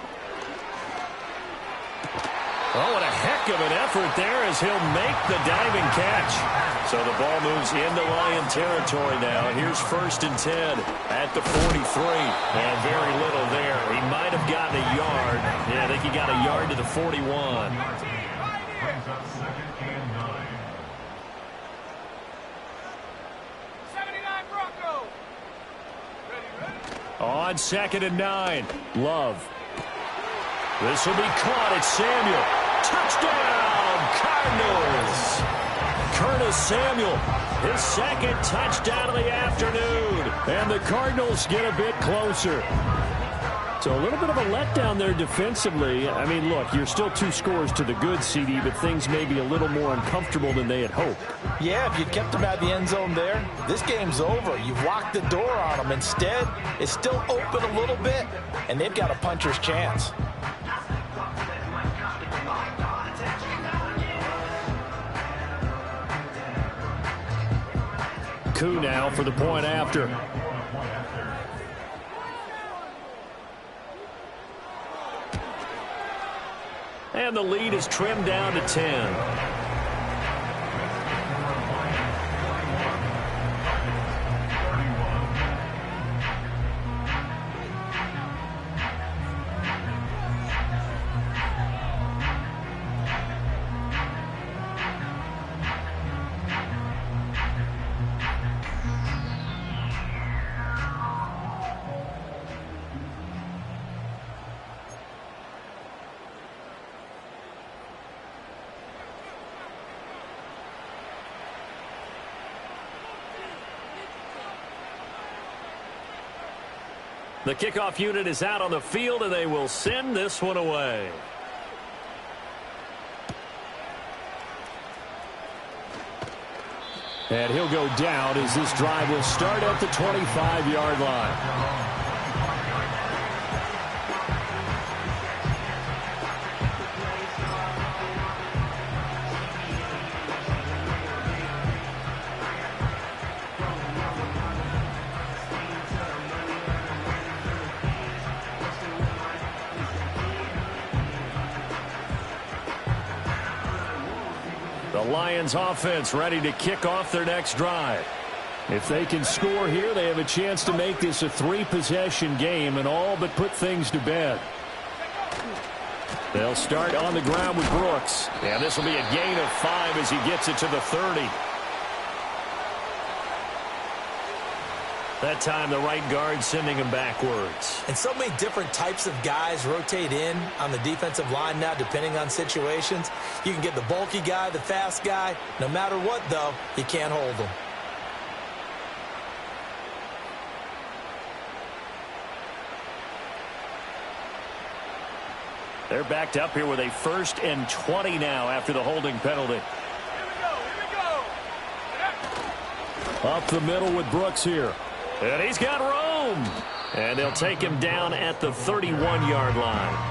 Oh, what a heck of an effort there as he'll make the diving catch. So the ball moves into Lion territory now. Here's 1st and 10 at the 43. And very little there. He might have gotten a yard. Yeah, I think he got a yard to the 41. On 2nd and 9, Love. This will be caught. It's Samuel. Touchdown, Cardinals. Curtis Samuel, his 2nd touchdown of the afternoon. And the Cardinals get a bit closer. So a little bit of a letdown there defensively. I mean, look, you're still 2 scores to the good, CD, but things may be a little more uncomfortable than they had hoped. Yeah, if you kept them out of the end zone there, this game's over. You've locked the door on them. Instead, it's still open a little bit, and they've got a puncher's chance. Koo now for the point after. And the lead is trimmed down to 10. The kickoff unit is out on the field, and they will send this one away. And he'll go down as this drive will start at the 25-yard line. Lions offense ready to kick off their next drive. If they can score here, they have a chance to make this a 3-possession game and all but put things to bed. They'll start on the ground with Brooks. And this will be a gain of 5 as he gets it to the 30. That time the right guard sending him backwards. And so many different types of guys rotate in on the defensive line now depending on situations. You can get the bulky guy, the fast guy. No matter what, though, you can't hold them. They're backed up here with a 1st and 20 now after the holding penalty. Here we go. Up the middle with Brooks here. And he's got room. And they'll take him down at the 31-yard line.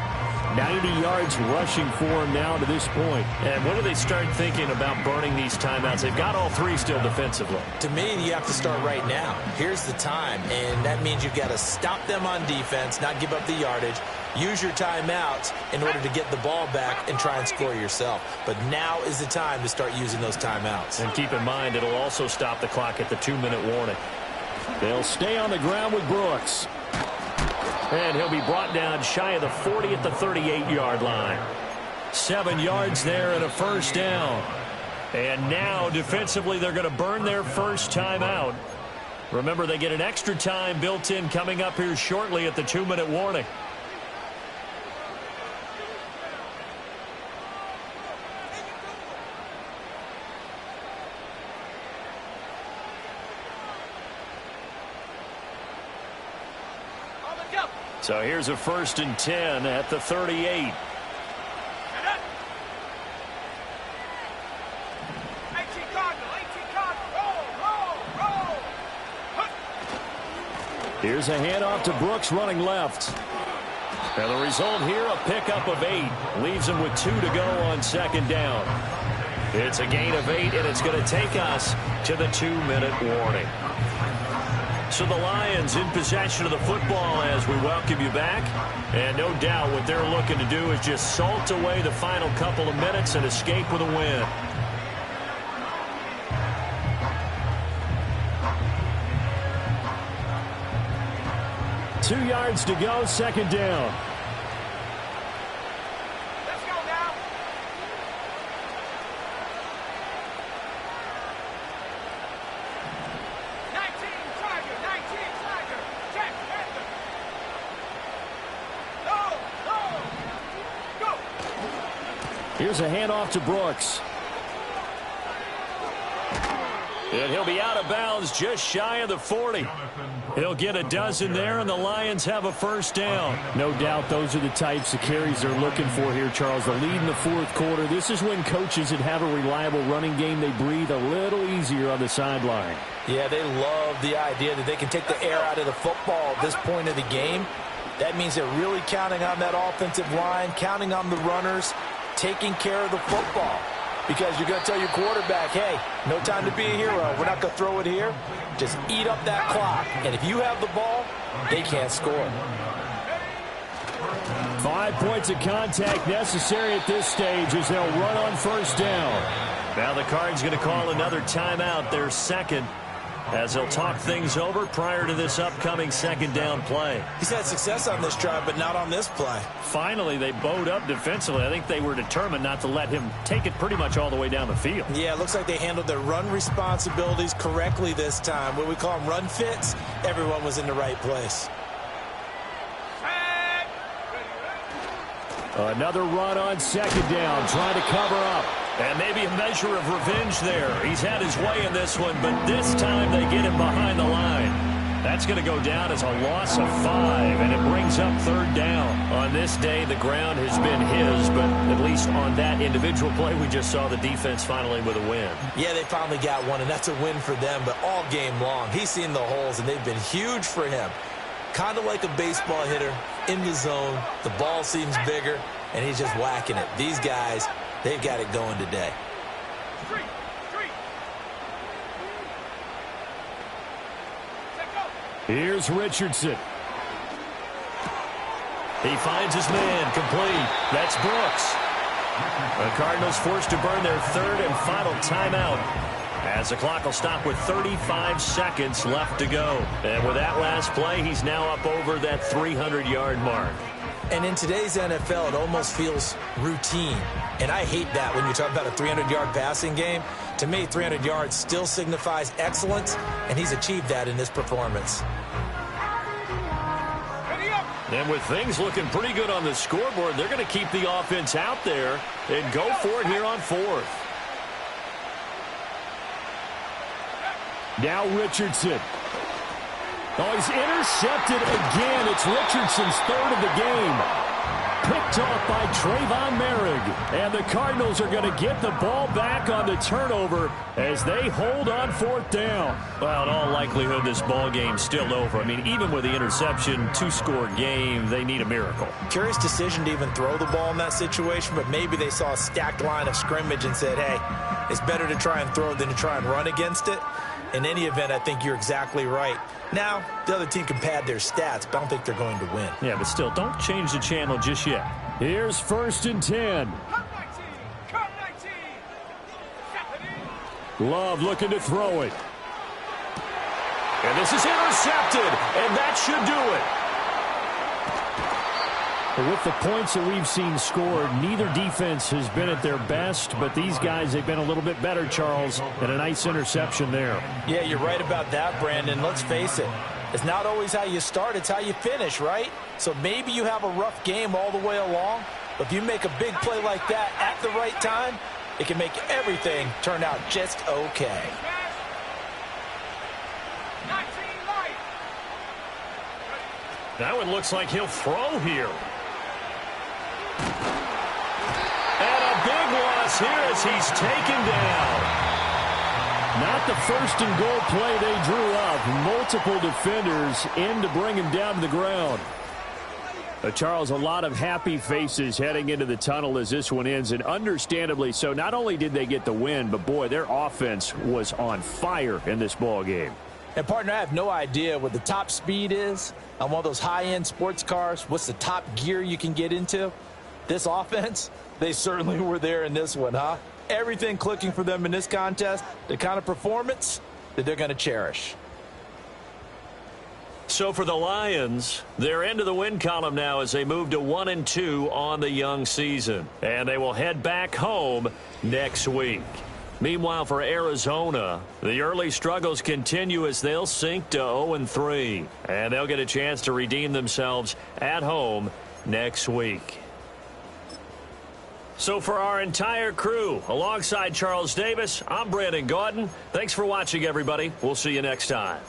90 yards rushing for him now to this point. And when do they start thinking about burning these timeouts? They've got all 3 still defensively. To me, you have to start right now. Here's the time, and that means you've got to stop them on defense, not give up the yardage. Use your timeouts in order to get the ball back and try and score yourself. But now is the time to start using those timeouts. And keep in mind, it'll also stop the clock at the 2-minute warning. They'll stay on the ground with Brooks. And he'll be brought down shy of the 40 at the 38-yard line. 7 yards there and a 1st down. And now, defensively, they're going to burn their first timeout. Remember, they get an extra time built in coming up here shortly at the 2-minute warning. So here's a 1st and 10 at the 38. Here's a handoff to Brooks running left. And the result here, a pickup of 8. Leaves him with 2 to go on 2nd down. It's a gain of 8, and it's going to take us to the 2-minute warning. So the Lions in possession of the football as we welcome you back. And no doubt what they're looking to do is just salt away the final couple of minutes and escape with a win. Two yards to go, 2nd down. Let's go now. Here's a handoff to Brooks. And he'll be out of bounds just shy of the 40. He'll get a dozen there, and the Lions have a 1st down. No doubt those are the types of carries they're looking for here, Charles. The lead in the 4th quarter. This is when coaches that have a reliable running game, they breathe a little easier on the sideline. Yeah, they love the idea that they can take the air out of the football at this point of the game. That means they're really counting on that offensive line, counting on the runners, taking care of the football. Because you're going to tell your quarterback, hey, no time to be a hero. We're not going to throw it here. Just eat up that clock. And if you have the ball, they can't score. 5 points of contact necessary at this stage as they'll run on 1st down. Now the Cards going to call another timeout, their 2nd, as they'll talk things over prior to this upcoming 2nd down play. He's had success on this drive, but not on this play. Finally, they bowed up defensively. I think they were determined not to let him take it pretty much all the way down the field. Yeah, it looks like they handled their run responsibilities correctly this time. What we call them run fits, everyone was in the right place. Another run on 2nd down, trying to cover up. And maybe a measure of revenge there. He's had his way in this one, but this time they get him behind the line. That's going to go down as a loss of 5, and it brings up 3rd down. On this day, the ground has been his, but at least on that individual play, we just saw the defense finally with a win. Yeah, they finally got one, and that's a win for them, but all game long, he's seen the holes, and they've been huge for him. Kind of like a baseball hitter in the zone. The ball seems bigger, and he's just whacking it. These guys, they've got it going today. Here's Richardson. He finds his man, complete. That's Brooks. The Cardinals forced to burn their third and final timeout, as the clock will stop with 35 seconds left to go. And with that last play, he's now up over that 300-yard mark. And in today's NFL, it almost feels routine. And I hate that when you talk about a 300-yard passing game. To me, 300 yards still signifies excellence, and he's achieved that in this performance. And with things looking pretty good on the scoreboard, they're going to keep the offense out there and go for it here on fourth. Now Richardson. Oh, he's intercepted again. It's Richardson's third of the game. Picked off by Trayvon Merrick. And the Cardinals are going to get the ball back on the turnover as they hold on fourth down. Well, in all likelihood, this ball game's still over. I mean, even with the interception, two-score game, they need a miracle. Curious decision to even throw the ball in that situation, but maybe they saw a stacked line of scrimmage and said, hey, it's better to try and throw than to try and run against it. In any event, I think you're exactly right. Now, the other team can pad their stats, but I don't think they're going to win. Yeah, but still, don't change the channel just yet. Here's 1st and 10. Love looking to throw it. And this is intercepted, and that should do it. With the points that we've seen scored, neither defense has been at their best, but these guys, they've been a little bit better, Charles, and a nice interception there. Yeah, you're right about that, Brandon. Let's face it. It's not always how you start, it's how you finish, right? So maybe you have a rough game all the way along, but if you make a big play like that at the right time, it can make everything turn out just okay. That one looks like he'll throw here. And a big loss here as he's taken down. Not the first and goal play they drew up. Multiple defenders in to bring him down to the ground. Charles, a lot of happy faces heading into the tunnel as this one ends, and understandably so. Not only did they get the win, but boy, their offense was on fire in this ball game. And, partner, I have no idea what the top speed is on one of those high-end sports cars. What's the top gear you can get into? This offense, they certainly were there in this one, huh? Everything clicking for them in this contest, the kind of performance that they're going to cherish. So for the Lions, they're into the win column now as they move to 1-2 on the young season. And they will head back home next week. Meanwhile, for Arizona, the early struggles continue as they'll sink to 0-3. And they'll get a chance to redeem themselves at home next week. So for our entire crew, alongside Charles Davis, I'm Brandon Gaudin. Thanks for watching, everybody. We'll see you next time.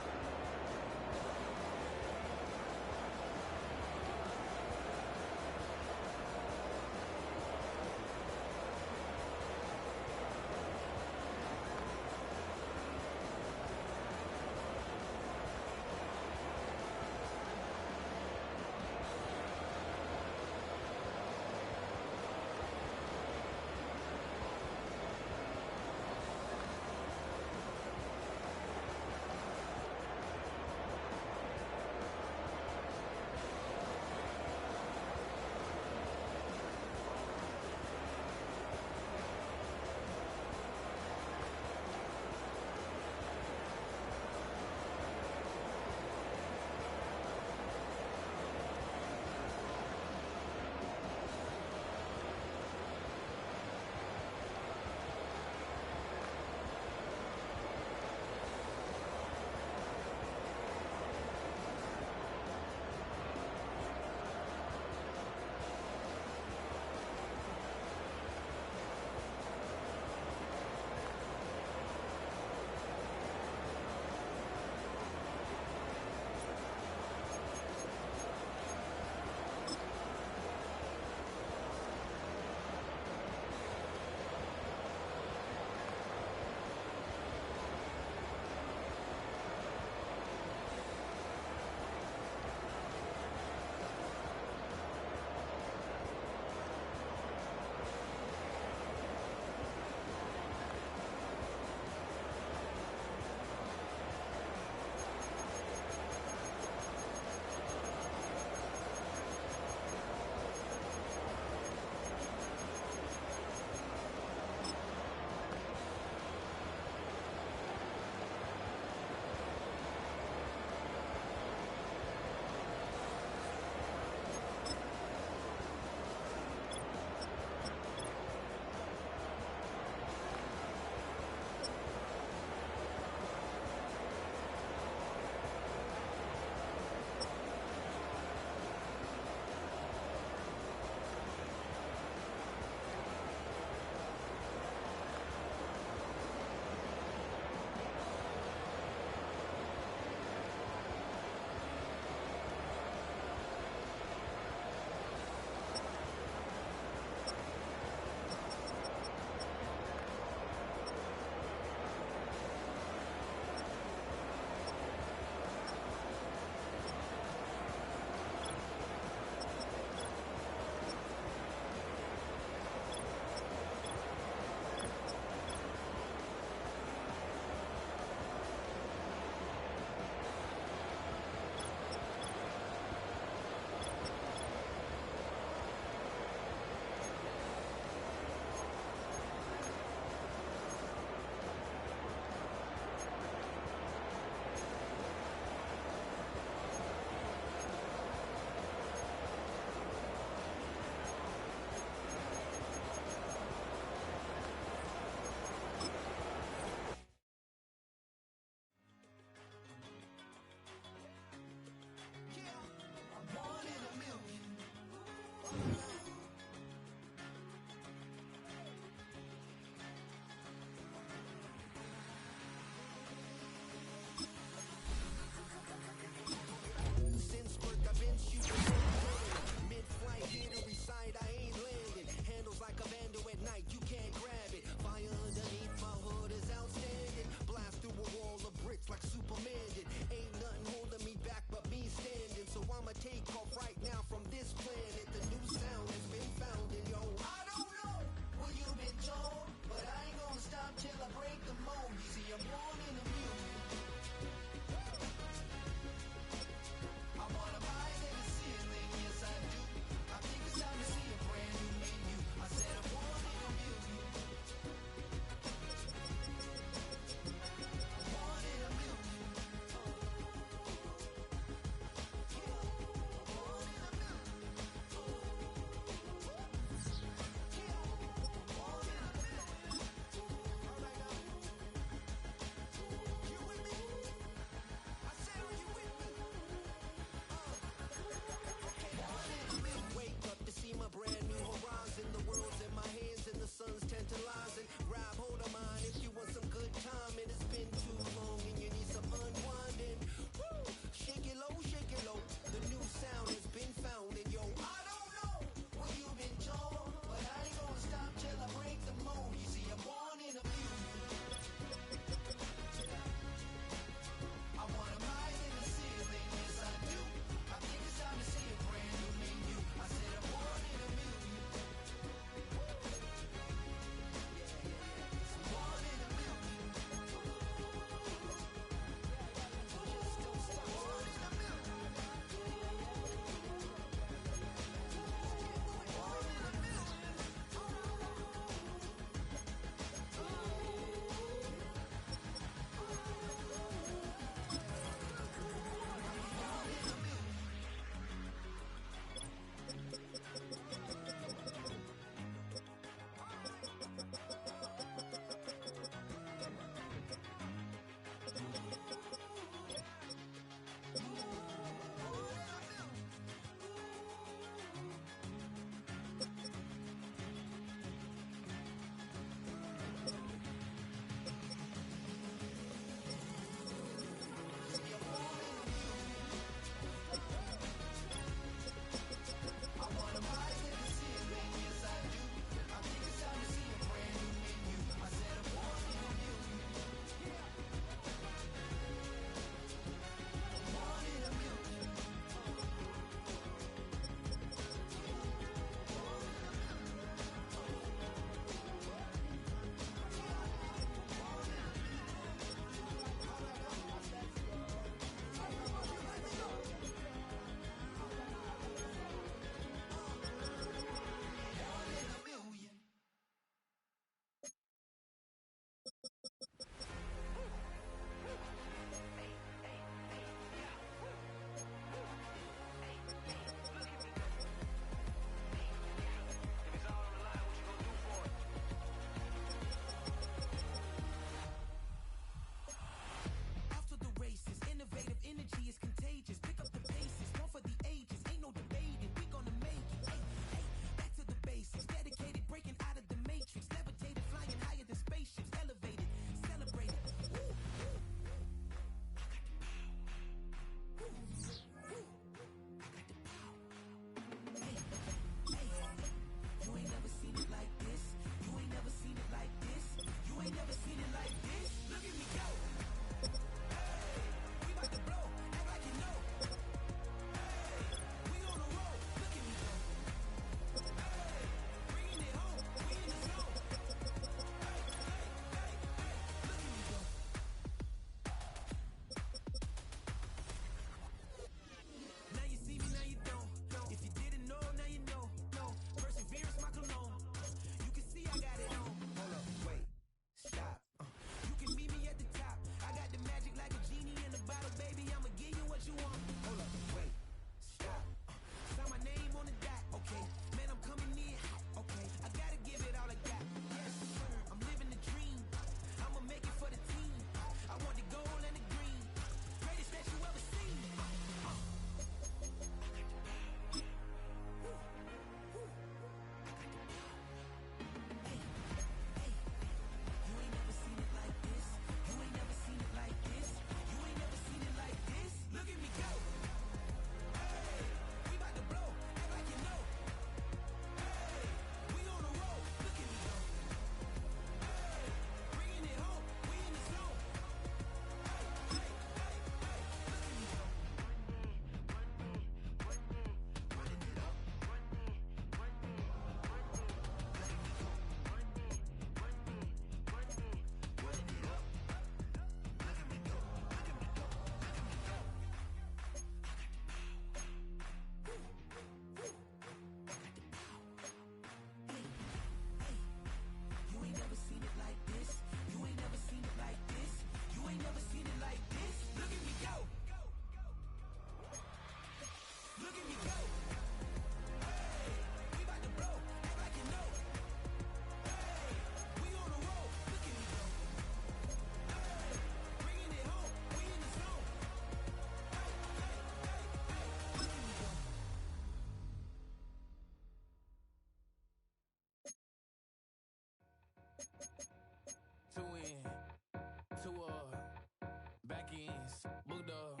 up,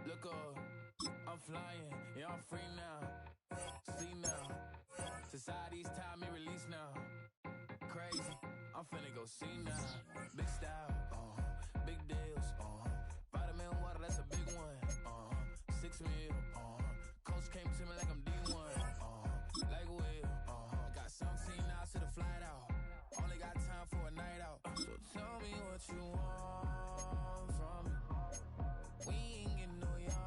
look up, I'm flying, yeah, I'm free now. See now, society's time me release now. Crazy, I'm finna go see now. Big style, big deals, vitamin water, that's a big one. 6 mil, coach came to me like I'm D1, like Will. I got 17 hours to the flight out. Only got time for a night out. So tell me what you want from me. We ain't getting no younger.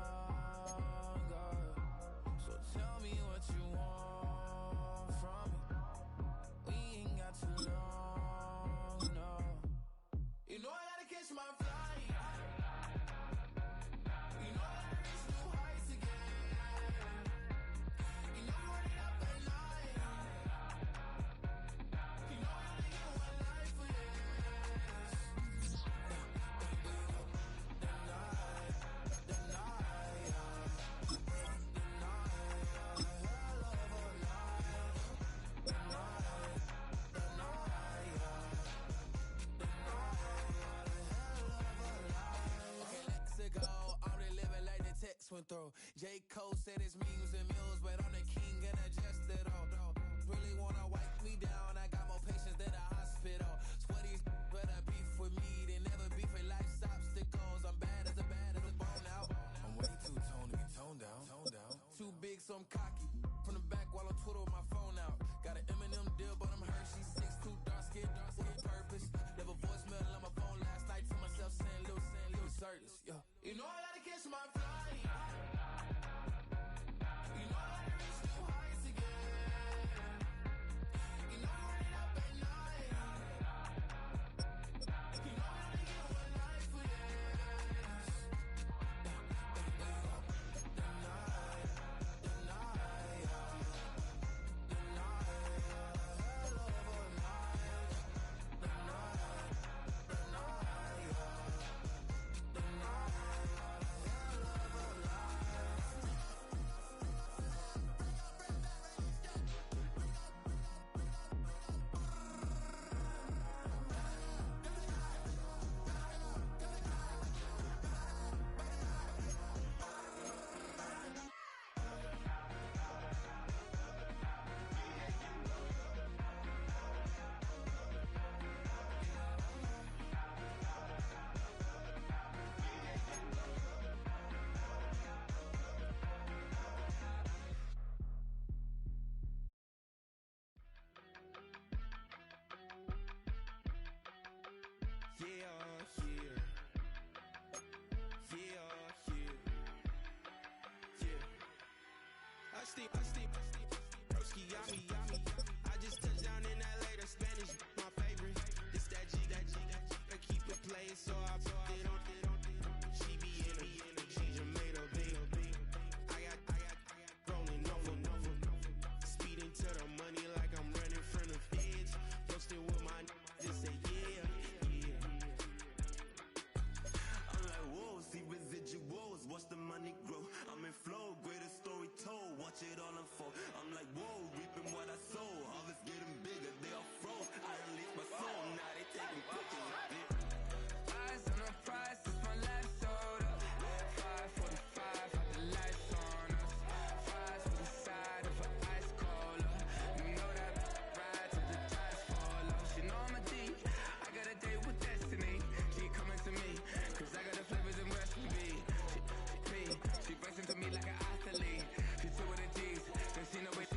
So tell me what you want from me. We ain't got too long, no. You know I gotta catch my flight. You know I gotta reach new heights again. You know I'm running up at night. You know I only get one life for this. Went through. J. Cole said it's millions and mills, but I'm the king and adjust it all. Really wanna wipe me down, I got more patience than a hospital. Sweaty better beef with me, they never beef with life's obstacles. I'm bad as a bone out. I'm way too toned to be toned down. Too big, so I'm cocky. From the back while I twiddle my phone out. Got an Eminem deal, but I'm Hershey 6'2", dark skin with purpose. Never voicemail on my phone last night to myself saying little Curtis, yeah. You know I gotta catch my flight. You know I gotta reach new heights again. You know I'm running up at night. You know I only get one life for this. Broski got me. I just touched down in LA, the Spanish, my favorite. This that G, I keep it playing, so I put it on. She be in it, she just made a big. I got rolling over. Speeding to the money like I'm running from the feds. Posted with my just say yeah. I'm like, whoa, see residuals, watch the money grow. I'm in flow, greatest story told, watch it all unfold. I'm like, whoa, reaping what I sow. Harvest getting bigger, they all froze. I release my soul, now they taking pictures of it. Eyes on the prize, it's my life soda. 5:45, have the lights on us. Fries with the side of an ice cola. You know that ride till the tires fall off. She know I'm a D, I got a date with destiny. She coming to me, cause I got the flavors and recipe. She breaks into me like an athlete. She two with the G's, then she know it.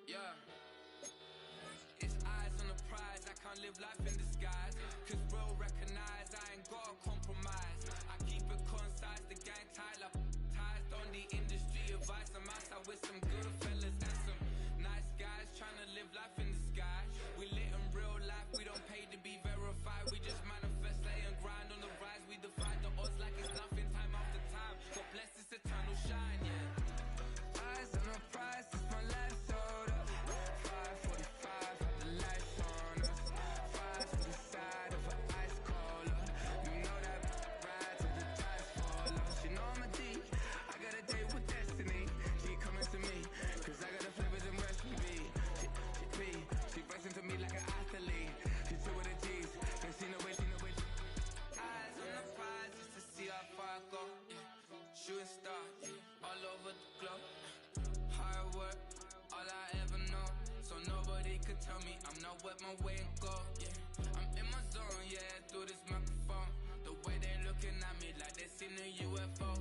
Yeah. It's eyes on the prize, I can't live life in disguise. Cause bro recognize I ain't gotta compromise. I keep it concise, the gang tied up. Ties on the industry advice. I'm outside with some good fellas and some nice guys trying to live life in the sky. We lit in real life, we don't pay to be verified. We just manifest, lay and grind on the rise. We defy the odds like it's nothing, time after time. God bless this eternal shine, yeah. Eyes on the prize, it's my life soda. 5:45, have the lights on us. Fries with the side of an ice cola. You know that ride till the tires fall off. She know I'm a D, I got a date with destiny. She coming to me, tell me I'm not what my way and go, yeah. I'm in my zone, yeah, through this microphone. The way they looking at me like they seen a UFO.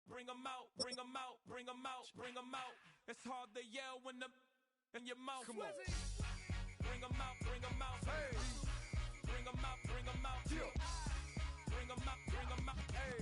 Bring 'em out, bring 'em out, bring 'em out, bring 'em out. It's hard to yell when the in your mouth. Come on. Bring 'em out, bring 'em out. Hey. Bring 'em out, bring 'em out. Yeah. Bring 'em out, bring 'em out. Hey.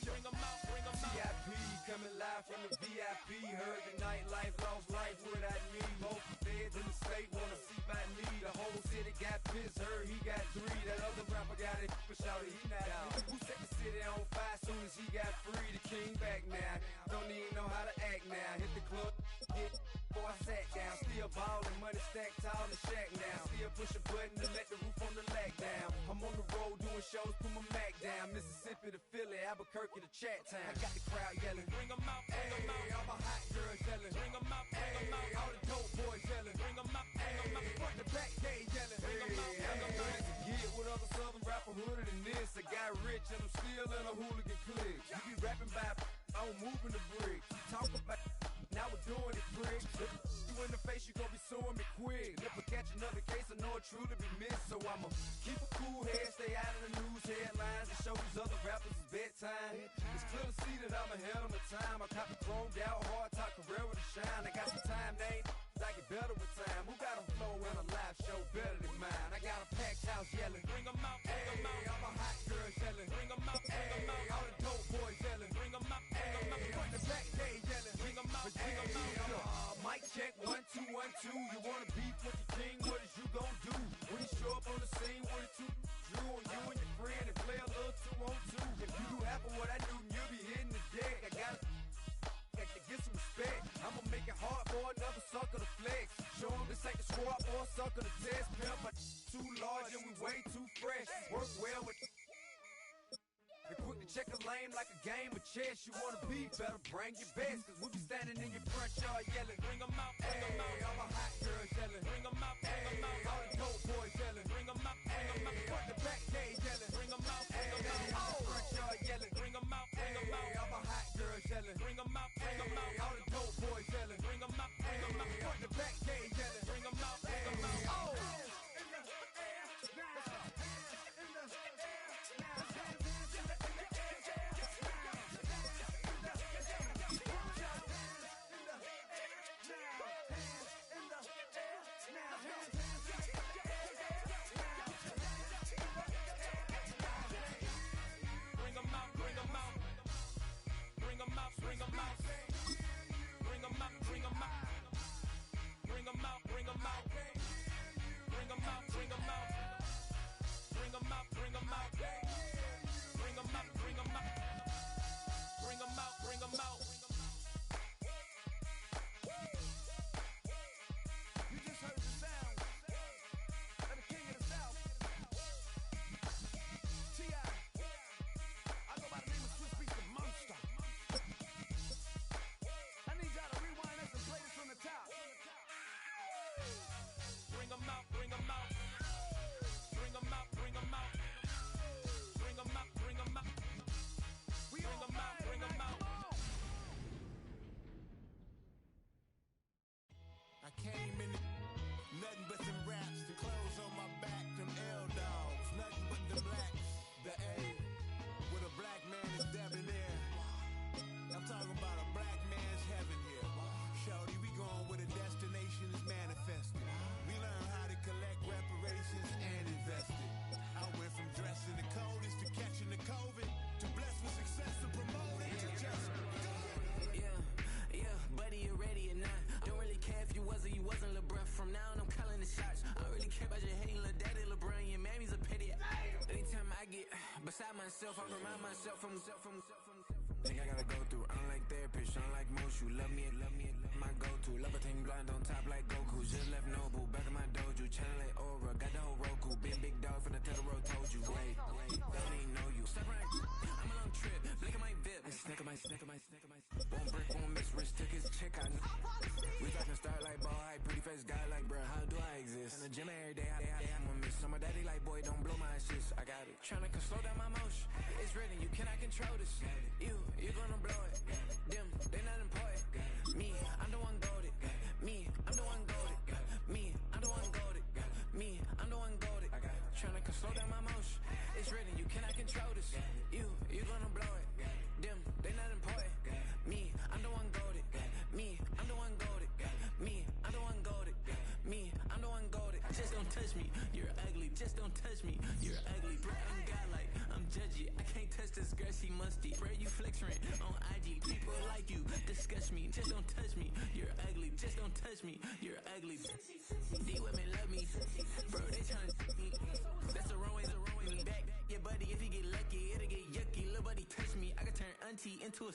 Bring 'em out, bring 'em out. VIP coming live from the VIP. Heard the nightlife, lost life without me. Both feds in the state wanna see by me. The whole city got pissed, heard he got 3. That other rapper got it, but shouted he not out. Who set the city on fire soon as he got free? The king back now, don't even know how to act now. Hit the club, hit before I sat down. Still ballin', money stacked tall in the shack now. Still push a button to let the roof on the lag down. I'm on the road doing shows, put my Mac down. Mississippi to Philly, Albuquerque to Chat Town. I got the crowd yelling, Bring 'em out, bring 'em out. All my hot girls yelling, Bring 'em out, bring 'em out. all the dope boys yelling, Bring 'em out, bring 'em out. front to back gay yelling, Bring 'em out, bring 'em out. Get with other southern rapper hooded than this. I got rich and I'm still in a hooligan clique. You be rapping by, I'm moving the bricks. Talk about, now we're doing it quick. You in the face, you gon' be suing me quick. Never catch another case, I know it truly be missed. So I'ma keep a cool head, stay out of the news headlines, and show these other rappers it's bedtime. It's clear to see that I'm ahead of my time. I copy chromed out, hard talk, career with a shine. I got some time, they ain't I get better with time. Who got a flow and a live show better than mine? I got a packed house yelling, Bring 'em out, bring 'em out. all my hot girls yelling, Bring 'em out, bring 'em out. all the dope boys yelling, Bring 'em out, bring 'em out. front to back gay yelling, Bring 'em out, bring 'em out. mic check 1 2 1 2. You wanna beef with the king? What is you gon' do when you show up on the scene with a 2 Drew on you and your friend and play a little 2 on 2? If you do half of what I do, you'll be hitting the deck. I gotta get some respect. I'ma make it hard for another sucker to flex. Show 'em this ain't the squad or a sucker to test. Pimp, but too large and we way too fresh. Work well with. And quick to check a lane like a game of chess. You wanna be better, bring your best. Cause we be standing in your front yard yelling, Bring 'em out, bring 'em out. all my hot girls came in nothing but them raps, the clothes on my back, them L-dogs, nothing but them blacks, the A, with a black man is debonair. I'm talking about a black man's heaven here. Shorty, we going where the destination is manifested. We learn how to collect reparations and invest it. I went from dressing the coldest to catching the COVID, to blessed with success to promote it, to just go. Yeah, buddy, you ready or not? Don't really care if you was or you wasn't LeBron. From now on, I'm calling the shots. I don't really care about your hating little daddy LeBron. Your mammy's a pity. Anytime I get beside myself, I remind myself from. Think I gotta go through. Unlike therapist, unlike most. You love me, my go-to. Love a thing blind on top like Goku. Just left Noble, back in my dojo. Channel like Aura, got the whole Roku. Big dog from the Tether Road told you. Wait, don't even know you. Step right, I'm a long trip. Blink at my VIP. Snack of my. One brick, one miss. Rich took his chick, I know. We talking start like ball high, pretty face guy like, bruh, how do I exist? In the gym every day, I'm a miss. So my daddy like, boy, don't blow my assist. I got it. Tryna slow down my motion. It's written, you cannot control this. You're gonna blow it. Them, they not important. Me, I'm the one goated. Me, I'm the one goated. Me, I'm the one goated. Me, I'm the one goated. Tryna slow down my motion. It's written, you cannot control this. You're gonna blow it. Them, they not important. Me, I'm the one goated. Me, I'm the one goated. Me, I'm the one goated. Me, I'm the one goated. Just don't touch me. You're ugly. Just don't touch me. You're ugly. Bro, I'm godlike. I'm judgy. I can't touch this girl. She musty. Bro, you flexing on IG. People like you disgust me. Just don't touch me. You're ugly. Just don't touch me. You're ugly. These women love me. Bro, they tryna me. That's the wrong way. Me back. Yeah, buddy, if you get lucky, it'll get yucky. Little buddy touch me. I can turn auntie into a.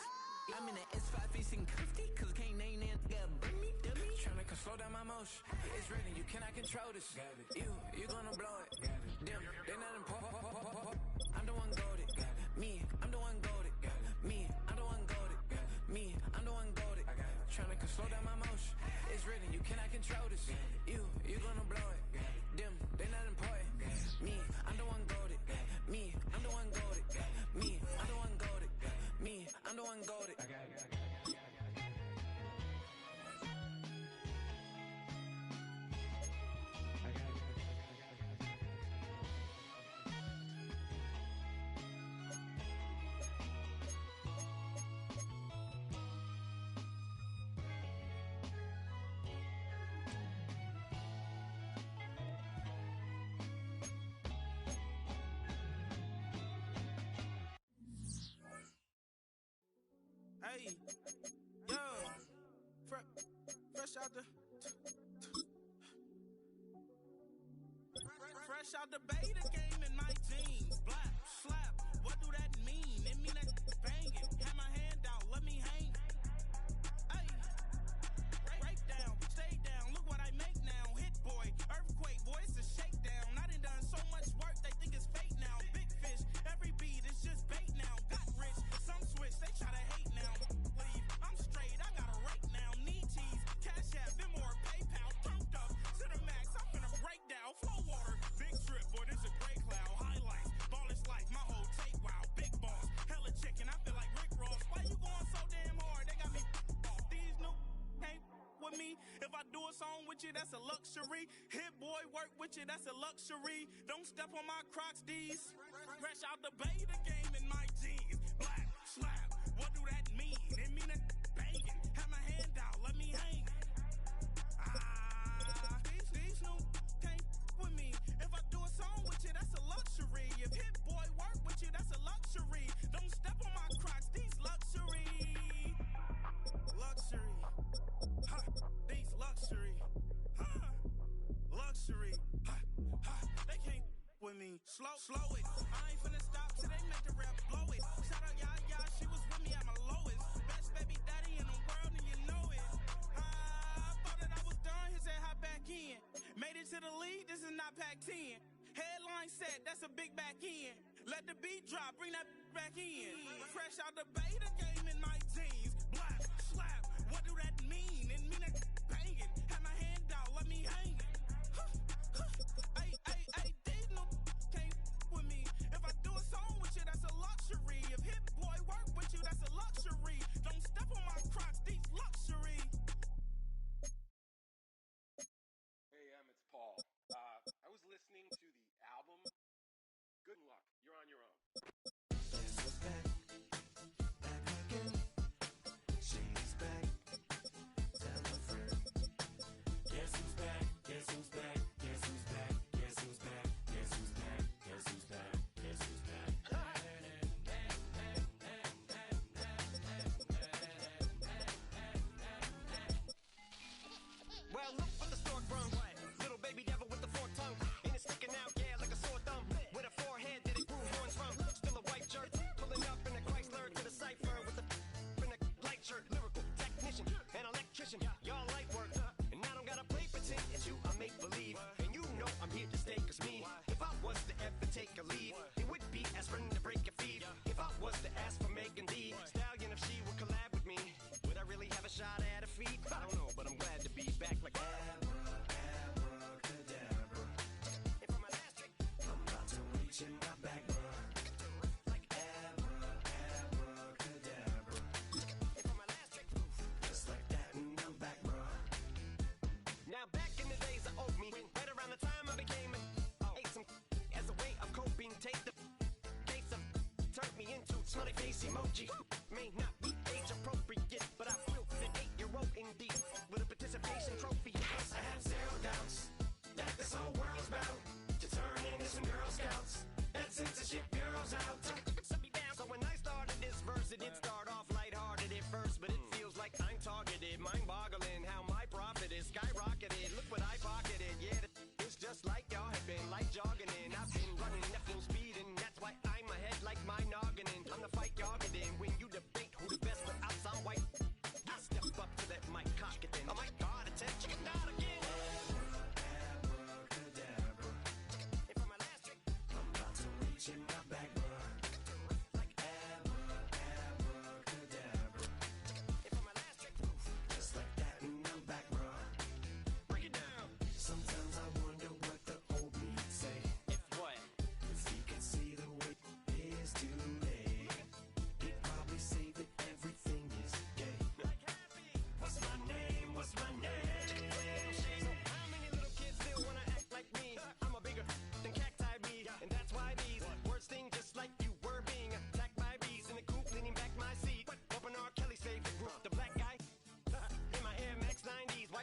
I'm in the S5 facing cuffy, cause I can't name that guy burn me, dummy. Tryna slow down my motion. It's written, you cannot control this. You're gonna blow it. Them, they not important. I'm the one goated. Me, I'm the one goated. Me, I'm the one goated. Me, I'm the one goated. Tryna slow down my motion. It's written, you cannot control this. You're gonna blow it. Them, they not important. Me, I'm the one goated. Me, I'm the one goated. Me, I'm the one goated. Me, I'm the one goated. Hey, yo, fresh out the beta game in my jeans. Black slap, what do that mean? It mean that banging. Have my hand out, let me hang. Hey, break down, stay down. Look what I make now. Hit boy, earthquake, boy, it's a shakedown. I done so much work, they think it's fake now. Big fish, every beat is just bait now. Got rich, some switch, they try to hate now. Leave, I'm straight, I got a rake now. Need cheese, cash app, Venmo or PayPal. Turned up to the max, I'm finna break down. Flow water, big trip, boy, this a gray cloud. Highlights, ball is life, my whole tape, wow. Big boss, hella chicken, I feel like Rick Ross. Why you going so damn hard? They got me off. These new can't with me. If I do a song with you, that's a luxury. Hit boy, work with you, that's a luxury. Don't step on my Crocs, D's. Fresh out the beta game in my jeans. Black slap, what do that mean? It mean that banging. Have my hand out, let me hang. These new can't with me. If I do a song with you, that's a luxury. If hit boy work with you, that's a luxury. Don't step on my Crocs, these luxury. Luxury. Ha, these luxury. Ha, luxury. Ha, ha, they can't with me. Slow it. I ain't finna stop till they make the rap blow it. Shout out Yaya, she was with me at my lowest. Best baby daddy in the world and you know it. I thought that I was done, he said hop back in. Made it to the league, this is not Pac-10. Headline set, that's a big back end. Let the beat drop, bring that back in. Fresh out the beta game in my jeans. Black slap, what do that mean? It mean that banging. Have my hand out, let me hang. Hey, these no can't with me. If I do a song with you, that's a luxury. If hit boy work with you, that's a luxury. Don't step on my Crocs, these luxury.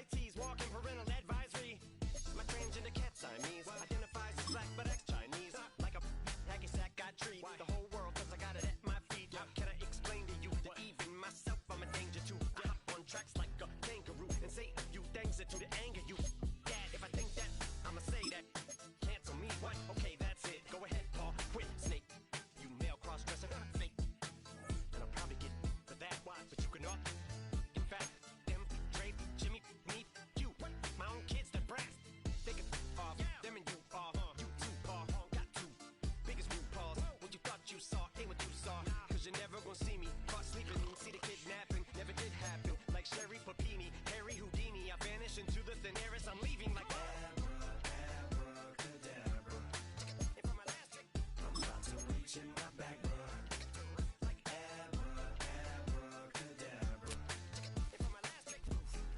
white tees, walking parental advisory. My transgender cat Siamese identifies as black but ex-Chinese. Like a hacky sack, I treat the whole world cause I got it at my feet. How can I explain to you that even myself I'm a danger to? I hop on tracks like a kangaroo and say a few things that to the anger you. Dad, if I think that, I'ma say that. Cancel me, what? Okay, that's it. Go ahead, Paul, quit, snake. You male cross-dresser, fake. And I'll probably get for that, but you can not. In fact, them, Dre, Jimmy, me, you, my own kids, they're brass. They can off, them and you off. You too, Paul, got two biggest new paws. What you thought you saw ain't what you saw. Cause you're never gonna see me caught sleeping. See the kidnapping, never did happen. Like Sherry Papini, Harry Houdini, I vanish into the thin air as I'm leaving like abracadabra. And for my last trick, I'm about to reach in my back, bruh. Like abracadabra. And for my last trick,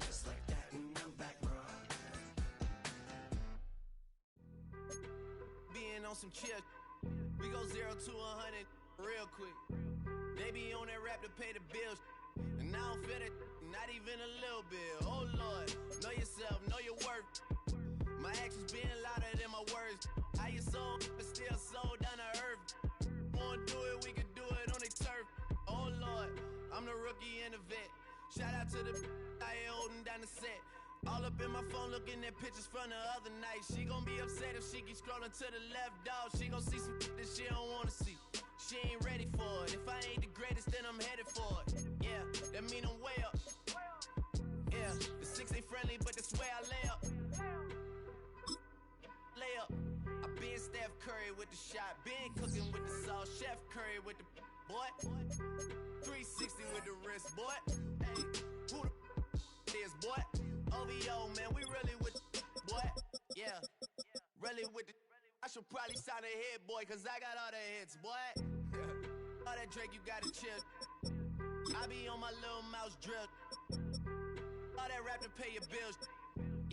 just like that, and I'm back, bruh. Being on some chill, we go 0 to 100 real quick. They be on that rap to pay the bills, and I don't feel it, not even a little bit. Oh Lord, know yourself, know your worth. My actions being louder than my words. How you sold, but still sold down to earth. Wanna do it, we can do it on the turf. Oh Lord, I'm the rookie and the vet. Shout out to the I ain't holding down the set. All up in my phone looking at pictures from the other night. She gon' be upset if she keep scrolling to the left, dog. She gon' see some that she don't wanna see. She ain't ready for it. If I ain't the greatest, then I'm headed for it. Yeah, that mean I'm way up. Yeah, the 6 ain't friendly, but that's where I lay up. Lay up. I been Steph Curry with the shot. Been cooking with the sauce. Chef Curry with the boy. 360 with the wrist, boy. Hey, who the is, boy? OVO, man, we really with the boy. Yeah, really with the. I should probably sign a hit, boy, cause I got all the hits, boy. All that Drake, you gotta chill. I be on my little mouse drip. All that rap to pay your bills.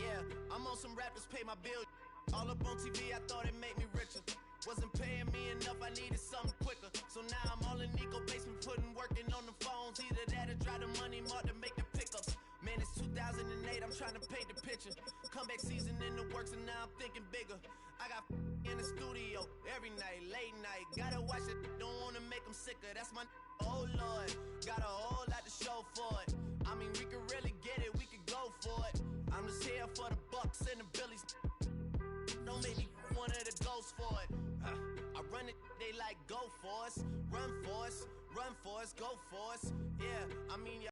Yeah, I'm on some rappers pay my bills. All up on TV, I thought it made me richer. Wasn't paying me enough, I needed something quicker. So now I'm all in Nico basement, working on the phones. Either that or drive the money mark to make the pickups. Man, it's 2008, I'm trying to paint the picture. Comeback season in the works and now I'm thinking bigger. I got in the studio every night, late night. Gotta watch it, don't wanna make them sicker. That's my oh Lord, got a whole lot to show for it. I mean, we could really get it, we could go for it. I'm just here for the Bucks and the Billies. Don't make me one of the ghosts for it. I run it, they like go for us, run for us, go for us. Yeah, I mean,